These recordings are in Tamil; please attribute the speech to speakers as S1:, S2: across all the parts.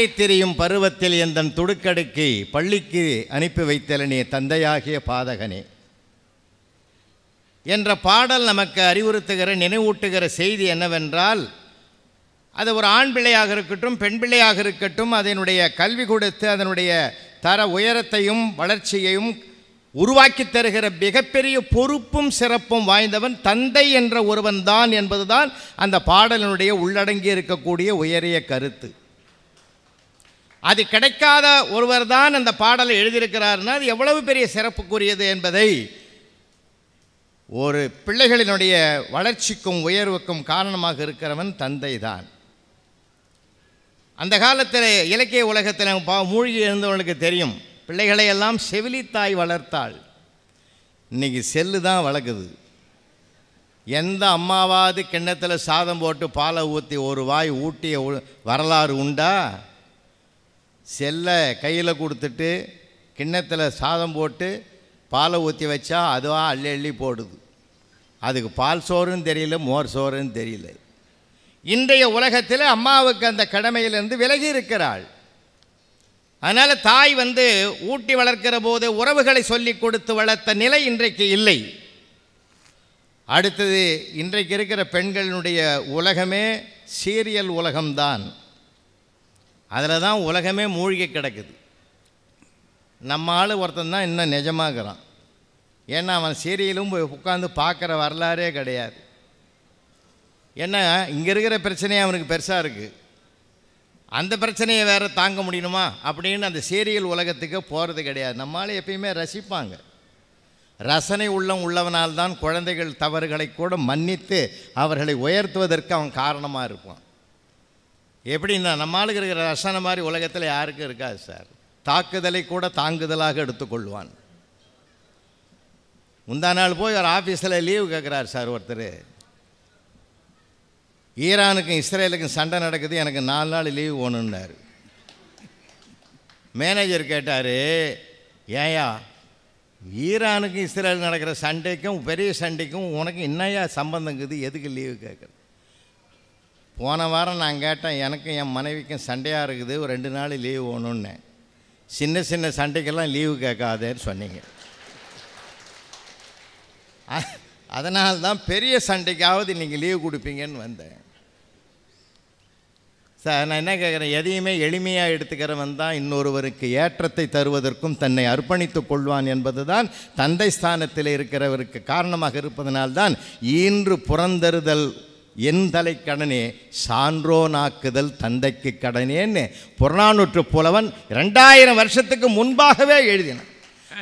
S1: துள்ளித் திரியும் பருவத்தில் எந்தன் துடுக்கடுக்கி பள்ளிக்கு அனுப்பி வைத்தலனே தந்தையாகிய பாதகனே என்ற பாடல் நமக்கு அறிவுறுத்துகிற நினைவூட்டுகிற செய்தி என்னவென்றால், அது ஒரு ஆண் பிள்ளையாக இருக்கட்டும் பெண் பிள்ளையாக இருக்கட்டும், அதனுடைய கல்வி கொடுத்து அதனுடைய தர உயரத்தையும் வளர்ச்சியையும் உருவாக்கி தருகிற மிகப்பெரிய பொறுப்பும் சிறப்பும் வாய்ந்தவன் தந்தை என்ற ஒருவன் தான் என்பதுதான் அந்த பாடலினுடைய உள்ளடங்கி இருக்கக்கூடிய உயரிய கருத்து. அது கிடைக்காத ஒருவர் தான் அந்த பாடலை எழுதியிருக்கிறார்னா அது எவ்வளவு பெரிய சிறப்புக்குரியது என்பதை ஒரு பிள்ளைகளினுடைய வளர்ச்சிக்கும் உயர்வுக்கும் காரணமாக இருக்கிறவன் தந்தை தான். அந்த காலத்தில் இலக்கிய உலகத்தில் மூழ்கி இருந்தவனுக்கு தெரியும், பிள்ளைகளை எல்லாம் செவிலித்தாய் வளர்த்தாள். இன்றைக்கி செல்லு தான் வளர்க்குது. எந்த அம்மாவாவது கிண்ணத்தில் சாதம் போட்டு பாலை ஊற்றி ஒரு வாய் ஊட்டிய வரலாறு உண்டா? செல்லை கையில் கொடுத்துட்டு கிண்ணத்தில் சாதம் போட்டு பாலை ஊற்றி வச்சா அதுவாக அள்ளி அள்ளி போடுது. அதுக்கு பால் சோறுன்னு தெரியல, மோர் சோறுன்னு தெரியல. இன்றைய உலகத்தில் அம்மாவுக்கு அந்த கடமையிலிருந்து விலகி இருக்கிறாள். அதனால் தாய் ஊட்டி வளர்க்கிற போது உறவுகளை சொல்லி கொடுத்து வளர்த்த நிலை இன்றைக்கு இல்லை. அடுத்தது, இன்றைக்கு இருக்கிற பெண்களினுடைய உலகமே சீரியல் உலகம்தான். அதில் தான் உலகமே மூழ்கி கிடக்குது. நம்ம ஆள் ஒருத்தன் தான் இன்னும் நிஜமாகறான். ஏன்னா அவன் சீரியலும் உட்காந்து பார்க்குற வரலாறே கிடையாது. ஏன்னா இங்கே இருக்கிற பிரச்சனையே அவனுக்கு பெருசாக இருக்குது, அந்த பிரச்சனையை வேறு தாங்க முடியணுமா அப்படின்னு அந்த சீரியல் உலகத்துக்கு போகிறது கிடையாது. நம்மளால் எப்பயுமே ரசிப்பாங்க. ரசனை உள்ளவனால்தான் குழந்தைகள் தவறுகளை கூட மன்னித்து அவர்களை உயர்த்துவதற்கு அவன் காரணமாக இருப்பான். எப்படின்னா நம்மளுக்கு இருக்கிற ரசனை மாதிரி உலகத்தில் யாருக்கும் இருக்காது சார். தாக்குதலை கூட தாங்குதலாக எடுத்துக்கொள்வான். முந்தா நாள் போய் ஒரு ஆஃபீஸில் லீவு கேட்குறாரு சார் ஒருத்தர். ஈரானுக்கும் இஸ்ரேலுக்கும் சண்டை நடக்குது, எனக்கு 4 நாள் லீவு வேணுன்னாரு. மேனேஜர் கேட்டார், ஏயா ஈரானுக்கும் இஸ்ரேல் நடக்கிற சண்டைக்கும் பெரிய சண்டைக்கும் உனக்கு என்னையா சம்பந்தங்குது, எதுக்கு லீவு கேட்குற? போன வாரம் நான் கேட்டேன், எனக்கும் என் மனைவிக்கும் சண்டையாக இருக்குது, ஒரு 2 நாள் லீவு வேணும்னு. சின்ன சின்ன சண்டைக்கெல்லாம் லீவு கேட்காதேன்னு சொன்னீங்க. அதனால்தான் பெரிய சண்டைக்காவது நீங்கள் லீவு கொடுப்பீங்கன்னு வந்தேன். சார் நான் என்ன கேட்குறேன், எதையுமே எளிமையாக எடுத்துக்கிறவன் தான் இன்னொருவருக்கு ஏற்றத்தை தருவதற்கும் தன்னை அர்ப்பணித்து கொள்வான் என்பது தான் தந்தை ஸ்தானத்தில் இருக்கிறவருக்கு காரணமாக இருப்பதனால்தான் ஈன்று புறந்தருதல் என் தலை கடனே சான்றோனாக்குதல் தந்தைக்கு கடனேன்னு புறநானூற்று புலவன் 2000 வருஷத்துக்கு முன்பாகவே எழுதினான்.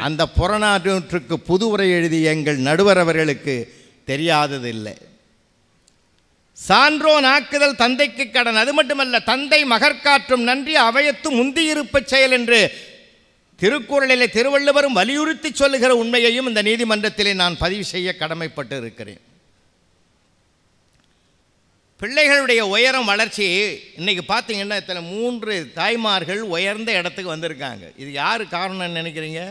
S1: அந்த புறநானூற்றுக்கு புதுவுரை எழுதிய எங்கள் நடுவர் அவர்களுக்கு தெரியாததில்லை. சான்றோனாக்குதல் தந்தைக்கு கடன். அது மட்டுமல்ல, தந்தை மகற்காற்றும் நன்றி அவையத்து முந்தியிருப்ப செயல் என்று திருக்குறளிலே திருவள்ளுவரும் வலியுறுத்தி சொல்லுகிற உண்மையையும் இந்த நீதிமன்றத்திலே நான் பதிவு செய்ய கடமைப்பட்டு இருக்கிறேன். பிள்ளைகளுடைய உயரம் வளர்ச்சி இன்றைக்கி பார்த்தீங்கன்னா இத்தனை 3 தாய்மார்கள் உயர்ந்த இடத்துக்கு வந்திருக்காங்க. இது யார் காரணம்னு நினைக்கிறீங்க?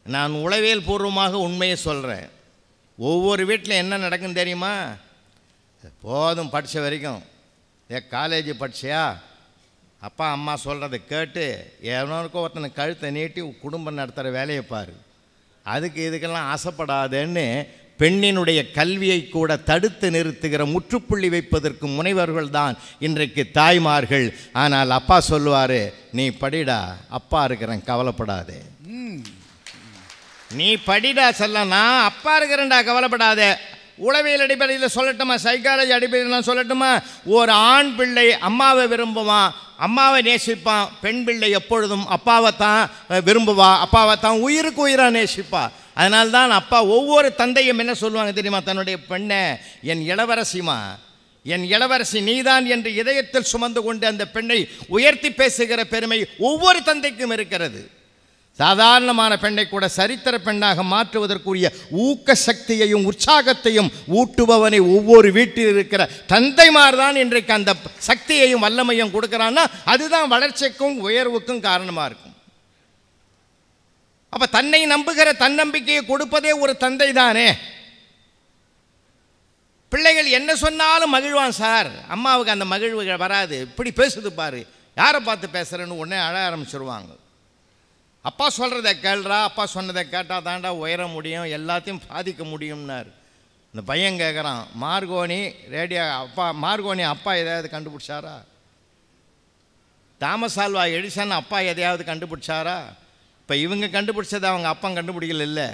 S1: நான் உளவியல் பூர்வமாக உண்மையை சொல்கிறேன். ஒவ்வொரு வீட்டில் என்ன நடக்குன்னு தெரியுமா? போதும் படித்த வரைக்கும், காலேஜ் படிச்சியா, அப்பா அம்மா சொல்கிறத கேட்டு எவனோருக்கோ ஒருத்தனை கழுத்தை நீட்டி குடும்பம் நடத்துகிற வேலையை பாரு, அதுக்கு இதுக்கெல்லாம் ஆசைப்படாதேன்னு பெண்ணினுடைய கல்வியை கூட தடுத்து நிறுத்துகிற முற்றுப்புள்ளி வைப்பதற்கு முனைவர்கள் தான் இன்றைக்கு தாய்மார்கள். ஆனால் அப்பா சொல்லுவார், நீ படிடா, அப்பா இருக்கிறேன், கவலைப்படாதே. நீ படிடா சொல்ல, நான் அப்பா இருக்கிறேன்டா, கவலைப்படாதே. உளவியல் அடிப்படையில் சொல்லட்டுமா, சைக்காலஜி அடிப்படையில் நான் சொல்லட்டுமா, ஒரு ஆண் பிள்ளை அம்மாவை விரும்புவான், அம்மாவை நேசிப்பான். பெண் பிள்ளை எப்பொழுதும் அப்பாவை தான் விரும்புவா, அப்பாவை தான் உயிருக்கு உயிராக நேசிப்பா. அதனால்தான் அப்பா ஒவ்வொரு தந்தையும் என்ன சொல்லுவாங்க தெரியுமா, தன்னுடைய பெண்ணை என் இளவரசிமா, என் இளவரசி நீதான் என்று இதயத்தில் சுமந்து கொண்டு அந்த பெண்ணை உயர்த்தி பேசுகிற பெருமை ஒவ்வொரு தந்தைக்கும் இருக்கிறது. சாதாரணமான பெண்ணை கூட சரித்திர பெண்ணாக மாற்றுவதற்குரிய ஊக்க சக்தியையும் உற்சாகத்தையும் ஊட்டுபவனை ஒவ்வொரு வீட்டில் இருக்கிற தந்தைமார் தான் இன்றைக்கு அந்த சக்தியையும் வல்லமையும் கொடுக்குறான்னா அதுதான் வளர்ச்சிக்கும் உயர்வுக்கும் காரணமாக இருக்கும். அப்போ தன்னை நம்புகிற தன்னம்பிக்கையை கொடுப்பதே ஒரு தந்தை தானே. பிள்ளைகள் பிள்ளைகள் என்ன சொன்னாலும் மகிழ்வான் சார். அம்மாவுக்கு அந்த மகிழ்வு வராது. இப்படி பேசுது பாரு, யாரை பார்த்து பேசுகிறேன்னு உடனே அழ ஆரம்பிச்சிருவாங்க. அப்பா சொல்கிறத கேள்றா, அப்பா சொன்னதை கேட்டால் தாண்டா உயர முடியும், எல்லாத்தையும் சாதிக்க முடியும்னார். இந்த பையன் கேட்குறான், மார்கோனி ரேடியோ மார்கோனி அப்பா எதையாவது கண்டுபிடிச்சாரா? தாமஸ் ஆல்வா எடிசன் அப்பா எதையாவது கண்டுபிடிச்சாரா? இப்போ இவங்க கண்டுபிடிச்சதை அவங்க அப்பா கண்டுபிடிக்கல இல்லை.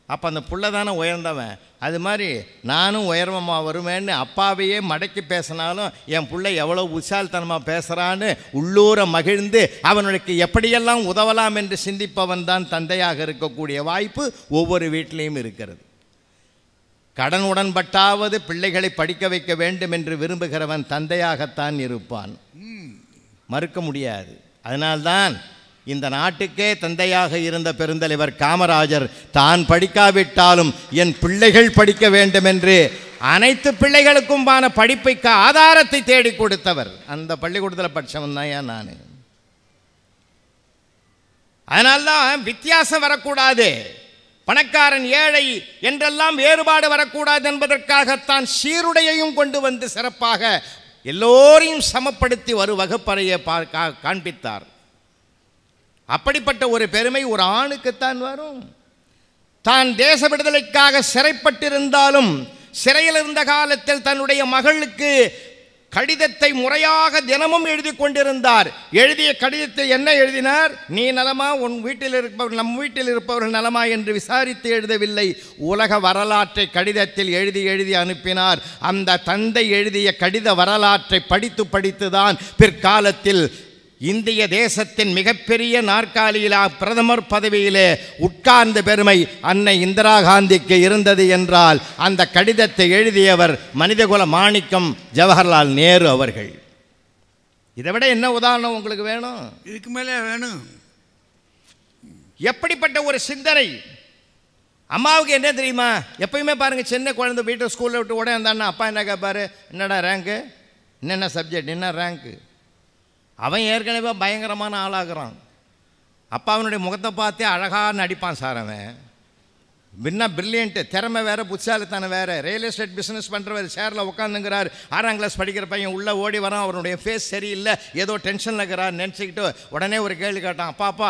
S1: அப்போ அந்த புள்ள தானே உயர்ந்தவன். அது மாதிரி நானும் உயர்வமாக வருவேன்னு அப்பாவையே மடக்கி பேசினாலும் என் பிள்ளை எவ்வளோ உற்சாகத்தனமாக பேசுகிறான்னு உள்ளூர மகிழ்ந்து அவனுக்கு எப்படியெல்லாம் உதவலாம் என்று சிந்திப்பவன் தான் தந்தையாக இருக்கக்கூடிய வாய்ப்பு ஒவ்வொரு வீட்டிலையும் இருக்கிறது. கடன் உடன்பட்டாவது பிள்ளைகளை படிக்க வைக்க வேண்டும் என்று விரும்புகிறவன் தந்தையாகத்தான் இருப்பான், மறுக்க முடியாது. அதனால்தான் இந்த நாட்டுக்கே தந்தையாக இருந்த பெருந்தலைவர் காமராஜர் தான் படிக்காவிட்டாலும் என் பிள்ளைகள் படிக்க வேண்டும் என்று அனைத்து பிள்ளைகளுக்குமான படிப்புக்கு ஆதாரத்தை தேடி கொடுத்தவர். அந்த பள்ளிக்கூடத்தில் படித்தவன் தான் ஏன் நான். அதனால்தான் வித்தியாசம் வரக்கூடாது, பணக்காரன் ஏழை என்றெல்லாம் வேறுபாடு வரக்கூடாது என்பதற்காகத்தான் சீருடையையும் கொண்டு வந்து சிறப்பாக எல்லோரையும் சமப்படுத்தி ஒரு வகுப்பறையை காண்பித்தார். அப்படிப்பட்ட ஒரு பெருமை ஒரு ஆணுக்குத்தான் வரும். தான் தேச விடுதலைக்காக சிறைப்பட்டிருந்தாலும் சிறையில் இருந்த காலத்தில் தன்னுடைய மகளுக்கு கடிதத்தை முறையாக தினமும் எழுதி கொண்டிருந்தார். எழுதிய கடிதத்தை என்ன எழுதினார்? நீ நலமா, உன் வீட்டில் இருப்பவர் நம் வீட்டில் இருப்பவர்கள் நலமா என்று விசாரித்து எழுதவில்லை, உலக வரலாற்றை கடிதத்தில் எழுதி எழுதி அனுப்பினார். அந்த தந்தை எழுதிய கடித வரலாற்றை படித்து படித்துதான் பிற்காலத்தில் இந்திய தேசத்தின் மிகப்பெரிய நாற்காலியில் பிரதமர் பதவியிலே உட்கார்ந்த பெருமை அன்னை இந்திரா காந்திக்கு இருந்தது என்றால் அந்த கடிதத்தை எழுதியவர் மனிதகுல மாணிக்கம் ஜவஹர்லால் நேரு அவர்கள். இதை விட என்ன உதாரணம் உங்களுக்கு வேணும்?
S2: இதுக்கு மேலே வேணும்?
S1: எப்படிப்பட்ட ஒரு சிந்தனை! அம்மாவுக்கு என்ன தெரியுமா? எப்பயுமே பாருங்கள், சின்ன குழந்தை வீட்டை ஸ்கூலில் விட்டு உடனே இருந்தான்னா அப்பா என்ன கேட்பாரு? என்னடா ரேங்க்கு, என்னென்ன சப்ஜெக்ட், என்ன ரேங்க்கு? அவன் ஏற்கனவே பயங்கரமான ஆளாகிறான். அப்பா அவனுடைய முகத்தை பார்த்தே அழகாக நடிப்பான் சார். அவன் பின்னா பிரில்லியன்ட்டு, திறமை வேறு, புத்தாலித்தனம் வேறு. ரியல் எஸ்டேட் பிஸ்னஸ் பண்ணுறவர் சேரில் உட்காந்துங்கிறார். 6ஆம் கிளாஸ் படிக்கிற பையன் உள்ளே ஓடி வரான். அவனுடைய ஃபேஸ் சரியில்லை, ஏதோ டென்ஷனில் இருக்கிறார் நினச்சிக்கிட்டு உடனே ஒரு கேள்வி கேட்டான். அப்பா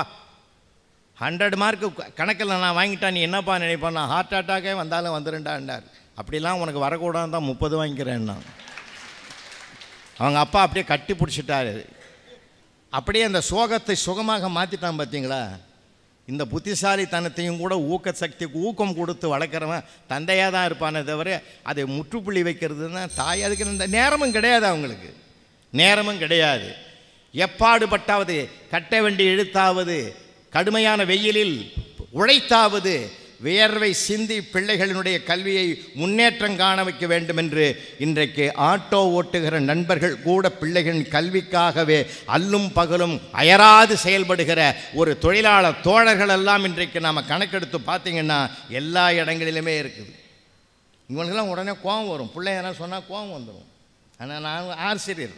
S1: 100 மார்க்கு கணக்கில் நான் வாங்கிட்டான், நீ என்னப்பா நினைப்பான்? நான் ஹார்ட் அட்டாக்கே வந்தாலும் வந்துருண்டாண்டார். அப்படிலாம் உனக்கு வரக்கூடாது தான் 30 வாங்கிக்கிறேன்னா. அவங்க அப்பா அப்படியே கட்டி பிடிச்சிட்டாரு. அப்படியே அந்த சோகத்தை சுகமாக மாற்றிட்டான். பார்த்தீங்களா? இந்த புத்திசாலித்தனத்தையும் கூட ஊக்க சக்திக்கு ஊக்கம் கொடுத்து வளர்க்குறவன் தந்தையாக தான் இருப்பானே தவிர அதை முற்றுப்புள்ளி வைக்கிறதுன்னா தாய். அதுக்கு இந்த நேரமும் கிடையாது, அவங்களுக்கு நேரமும் கிடையாது. எப்பாடுபட்டாவது, கட்ட வண்டி இழுத்தாவது, கடுமையான வெயிலில் உழைத்தாவது, வியர்வை சிந்தி பிள்ளைகளினுடைய கல்வியை முன்னேற்றம் காண வைக்க வேண்டும் என்று இன்றைக்கு ஆட்டோ ஓட்டுகிற நண்பர்கள் கூட பிள்ளைகளின் கல்விக்காகவே அல்லும் பகலும் அயராது செயல்படுகிற ஒரு தொழிலாளர் தோழர்கள் எல்லாம் இன்றைக்கு நாம் கணக்கெடுத்து பார்த்திங்கன்னா எல்லா இடங்களிலுமே இருக்குது. இவங்களுக்கெல்லாம் உடனே கோபம் வரும், பிள்ளை எதனா சொன்னால் கோபம் வந்துடும். ஆனால் நான் ஆசிரியர்,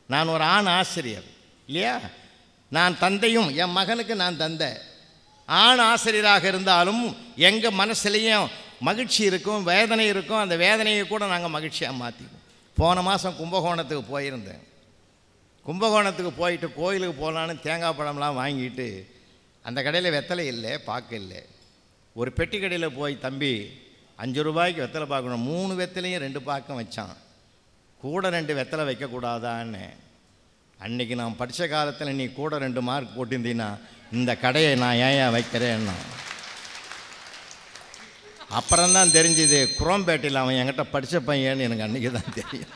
S1: நான் ஒரு ஆண் ஆசிரியர் இல்லையா? நான் தந்தையும், என் மகனுக்கு நான் தந்தை. ஆண் ஆசிரியராக இருந்தாலும் எங்கள் மனசுலேயும் மகிழ்ச்சி இருக்கும், வேதனை இருக்கும். அந்த வேதனையை கூட நாங்கள் மகிழ்ச்சியாக மாற்றிக்குவோம். போன மாதம் கும்பகோணத்துக்கு போயிருந்தேன். கும்பகோணத்துக்கு போயிட்டு கோயிலுக்கு போகலான்னு தேங்காய் பழம்லாம் வாங்கிட்டு அந்த கடையில் வெத்தலை இல்லை, பாக்கு இல்லை. ஒரு பெட்டி கடையில் போய், தம்பி 5 ரூபாய்க்கு வெத்தலை பார்க்கணும், 3 வெத்தலையும் 2 பாக்கம் வச்சான். கூட 2 வெத்தலை வைக்கக்கூடாதான்னு. அன்றைக்கி நான் படித்த காலத்தில் நீ கூட 2 மார்க் போட்டிருந்தீன்னா இந்த கடையை நான் ஏன் வைக்கிறேன்னா. அப்புறம்தான் தெரிஞ்சுது குரோம்பேட்டையில் அவன் என்கிட்ட படித்த பையன்னு எனக்கு அன்றைக்கி தான் தெரியும்.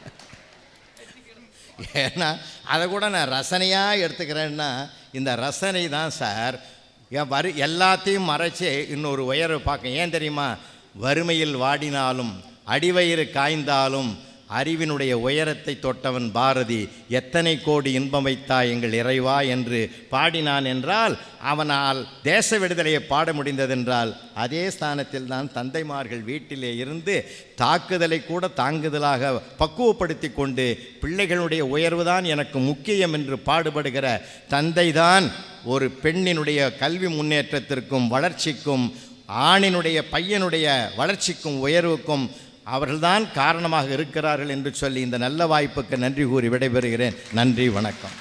S1: ஏன்னா அதை கூட நான் ரசனையாக எடுத்துக்கிறேன்னா இந்த ரசனை தான் சார் எல்லாத்தையும் மறைச்சி இன்னொரு உயர்வை பார்க்க. ஏன் தெரியுமா? வறுமையில் வாடினாலும் அடிவயிறு காய்ந்தாலும் அறிவினுடைய உயரத்தை தொட்டவன் பாரதி. எத்தனை கோடி இன்பம் வைத்தாய் எங்கள் இறைவா என்று பாடினான் என்றால் அவனால் தேச விடுதலையை பாட முடிந்ததென்றால் அதே ஸ்தானத்தில் தான் தந்தைமார்கள் வீட்டிலே இருந்து தாக்குதலை கூட தாங்குதலாக பக்குவப்படுத்தி கொண்டு பிள்ளைகளுடைய உயர்வு தான் எனக்கு முக்கியம் என்று பாடுபடுகிற தந்தைதான் ஒரு பெண்ணினுடைய கல்வி முன்னேற்றத்திற்கும் வளர்ச்சிக்கும், ஆணினுடைய பையனுடைய வளர்ச்சிக்கும் உயர்வுக்கும் அவர்கள்தான் காரணமாக இருக்கிறார்கள் என்று சொல்லி இந்த நல்ல வாய்ப்புக்கு நன்றி கூறி விடைபெறுகிறேன். நன்றி, வணக்கம்.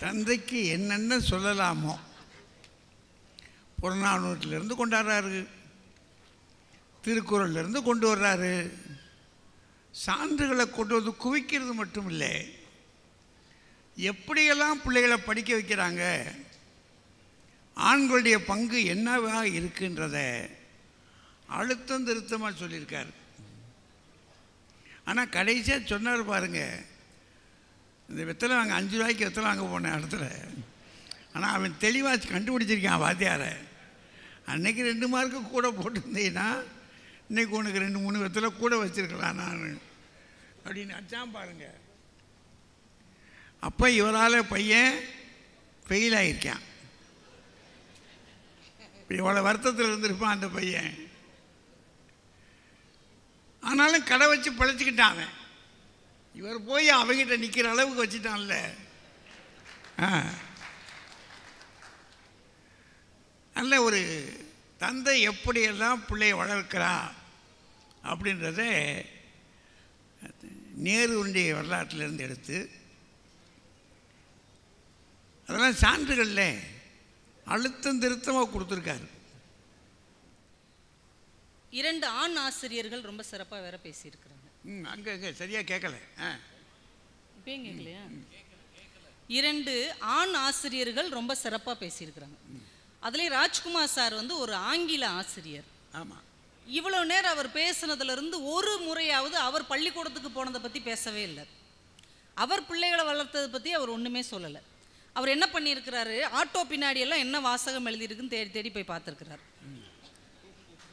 S2: தந்தைக்கு என்னென்ன சொல்லலாமோ புறநானூற்றிலிருந்து கொண்டாடுறாரு, திருக்குறளிலிருந்து கொண்டு வர்றாரு. சான்றுகளை கொண்டு வந்து குவிக்கிறது மட்டும் இல்லை, எப்படியெல்லாம் பிள்ளைகளை படிக்க வைக்கிறாங்க, ஆண்களுடைய பங்கு என்னவா இருக்குன்றத அழுத்தம் திருத்தமாக சொல்லியிருக்கார். ஆனால் கடைசியாக சொன்னார் பாருங்க, இந்த வெத்தலை வாங்க 5 ரூபாய்க்கு வெத்தலை வாங்க போனேன் இடத்துல. ஆனால் அவன் தெளிவாக கண்டுபிடிச்சிருக்கான் வாத்தியாரை. அன்னைக்கு 2 மார்க்கு கூட போட்டிருந்தீங்கன்னா இன்றைக்கி உனக்கு 2-3 வெத்தலை கூட வச்சுருக்கலாம் நான் அப்படின்னு அச்சான் பாருங்க. அப்போ இவரால் பையன் ஃபெயில் ஆகியிருக்கான். இவ்வளோ வருத்தத்தில் இருந்திருப்பான் அந்த பையன். ஆனாலும் கடை வச்சு பிழைச்சிக்கிட்டான் அவன். இவர் போய் அவங்கிட்ட நிற்கிற அளவுக்கு வச்சுட்டான்ல. நல்ல ஒரு தந்தை எப்படியெல்லாம் பிள்ளையை வளர்க்கிறான் அப்படின்றத நேருடைய வரலாற்றிலிருந்து எடுத்து அதெல்லாம் சான்றுகளில் அழுத்தம் திருத்தமாக கொடுத்துருக்காரு.
S3: 2 ஆண் ஆசிரியர்கள் ரொம்ப சிறப்பாக வேற பேசியிருக்கிறாங்க.
S2: அங்கே சரியாக கேட்கல.
S3: இப்பயும் கேட்கலையா? 2 ஆண் ஆசிரியர்கள் ரொம்ப சிறப்பாக பேசியிருக்கிறாங்க. அதுலேயும் ராஜ்குமார் சார் வந்து ஒரு ஆங்கில ஆசிரியர்.
S2: ஆமாம்.
S3: இவ்வளோ நேரம் அவர் பேசுனதுலேருந்து ஒரு முறையாவது அவர் பள்ளிக்கூடத்துக்கு போனதை பற்றி பேசவே இல்லை. அவர் பிள்ளைகளை வளர்த்ததை பற்றி அவர் ஒன்றுமே சொல்லலை. அவர் என்ன பண்ணியிருக்கிறாரு, ஆட்டோ பின்னாடியெல்லாம் என்ன வாசகம் எழுதியிருக்குன்னு தேடி தேடி போய் பார்த்துருக்கிறார்.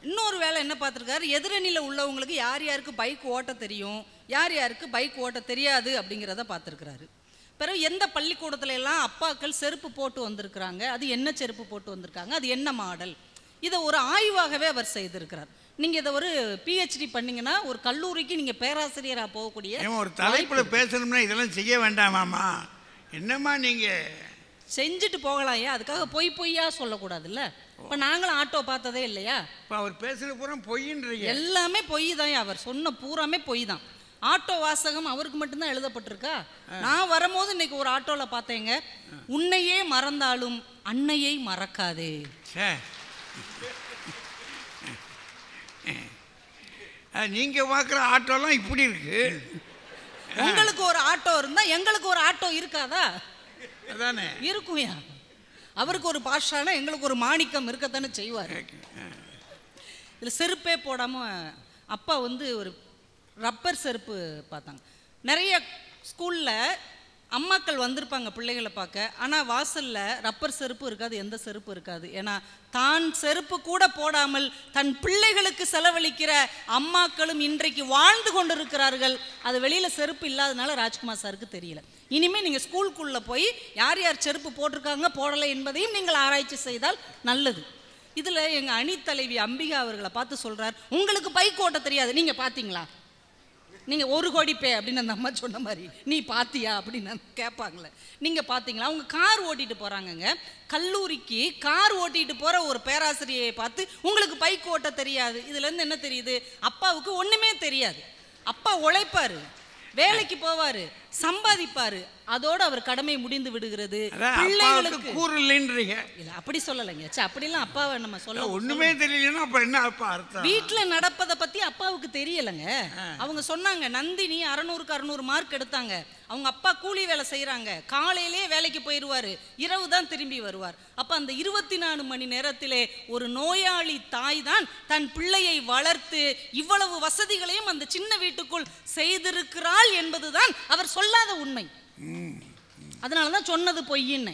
S3: இன்னொரு வேலை என்ன பார்த்துருக்காரு, எதிரணியில் உள்ளவங்களுக்கு யார் யாருக்கு பைக் ஓட்ட தெரியும், யார் யாருக்கு பைக் ஓட்ட தெரியாது அப்படிங்கிறத பார்த்துருக்கிறாரு. பிறகு எந்த பள்ளிக்கூடத்துல எல்லாம் அப்பாக்கள் செருப்பு போட்டு வந்திருக்கிறாங்க, அது என்ன செருப்பு போட்டு வந்திருக்காங்க, அது என்ன மாடல், இதை ஒரு ஆய்வாகவே அவர் செய்திருக்கிறார். நீங்கள் இதை ஒரு PhD பண்ணிங்கன்னா ஒரு கல்லூரிக்கு நீங்கள் பேராசிரியராக போகக்கூடிய
S2: ஒரு தலைப்பில் பேசணும்னா இதெல்லாம் செய்ய வேண்டாமாம்மா, என்னம்மா நீங்கள்
S3: செஞ்சுட்டு போகலாம். ஏன் அதுக்காக பொய்யா சொல்லக்கூடாதுல்ல? இப்போ நாங்களும் ஆட்டோ பார்த்ததே இல்லையா?
S2: இப்போ அவர் பேசுகிற பூரா பொய்ன்றீங்க.
S3: எல்லாமே பொய் தான். அவர் சொன்ன பூராமே பொய் தான். ஆட்டோ வாசகம் அவருக்கு மட்டும்தான் எழுதப்பட்டிருக்கா? நான் வரும்போது இன்னைக்கு ஒரு ஆட்டோவில் பார்த்தேங்க, உன்னையே மறந்தாலும் அன்னையை மறக்காதே.
S2: நீங்கள் பார்க்குற ஆட்டோலாம் இப்படி இருக்கு.
S3: உங்களுக்கு ஒரு ஆட்டோ இருந்தால் எங்களுக்கு ஒரு ஆட்டோ இருக்காதா?
S2: அதானே
S3: இருக்கும்யா. அவருக்கு ஒரு பாஷானா எங்களுக்கு ஒரு மாணிக்கம் இருக்கத்தானே செய்வார். இதில் செருப்பே போடாமல் அப்பா வந்து ஒரு ரப்பர் செருப்பு பார்த்தாங்க. நிறைய ஸ்கூலில் அம்மாக்கள் வந்திருப்பாங்க பிள்ளைகளை பார்க்க, ஆனால் வாசலில் ரப்பர் செருப்பு இருக்காது, எந்த செருப்பு இருக்காது. ஏன்னா தான் செருப்பு கூட போடாமல் தன் பிள்ளைகளுக்கு செலவழிக்கிற அம்மாக்களும் இன்றைக்கு வாழ்ந்து கொண்டு இருக்கிறார்கள். அது வெளியில் செருப்பு இல்லாதனால ராஜ்குமார் சாருக்கு தெரியல. இனிமேல் நீங்கள் ஸ்கூலுக்குள்ளே போய் யார் யார் செருப்பு போட்டிருக்காங்க போடலை என்பதையும் நீங்கள் ஆராய்ச்சி செய்தால் நல்லது. இதில் எங்கள் அணித்தலைவி அம்பிகா அவர்களை பார்த்து சொல்கிறார், உங்களுக்கு பைக் ஓட்ட தெரியாது, நீங்கள் பார்த்தீங்களா? நீங்கள் 1 கோடி பே அப்படின்னு அந்த அம்மா சொன்ன மாதிரி நீ பார்த்தியா அப்படின்னு கேட்பாங்களே, நீங்கள் பார்த்தீங்களா? அவங்க கார் ஓட்டிகிட்டு போகிறாங்கங்க, கல்லூரிக்கு கார் ஓட்டிகிட்டு போகிற ஒரு பேராசிரியை பார்த்து உங்களுக்கு பைக் ஓட்ட தெரியாது. இதுலேருந்து என்ன தெரியுது, அப்பாவுக்கு ஒன்றுமே தெரியாது. அப்பா உழைப்பார், வேலைக்கு போவார், சம்பாதிப்பார், அதோடு அவர் கடமை முடிந்து விடுகிறது. பிள்ளைகளுக்கு
S2: கூறு இல்லைன்றீங்க.
S3: இல்லை அப்படி சொல்லலைங்க, அப்படிலாம் அப்பாவை நம்ம சொல்ல
S2: ஒண்ணுமே தெரியலன்னா அப்ப என்ன அப்பா அர்த்தம்?
S3: வீட்டில் நடப்பதை பற்றி அப்பாவுக்கு தெரியலைங்க. அவங்க சொன்னாங்க, நந்தினி 600க்கு 600 மார்க் எடுத்தாங்க, அவங்க அப்பா கூலி வேலை செய்கிறாங்க, காலையிலே வேலைக்கு போயிடுவார், இரவு தான் திரும்பி வருவார். அப்போ அந்த 24 மணி நேரத்திலே ஒரு நோயாளி தாய் தான் தன் பிள்ளையை வளர்த்து இவ்வளவு வசதிகளையும் அந்த சின்ன வீட்டுக்குள் செய்திருக்கிறாள் என்பதுதான் அவர் சொல்லாத உண்மை. அதனால தான் சொன்னது பொய்யின்னு,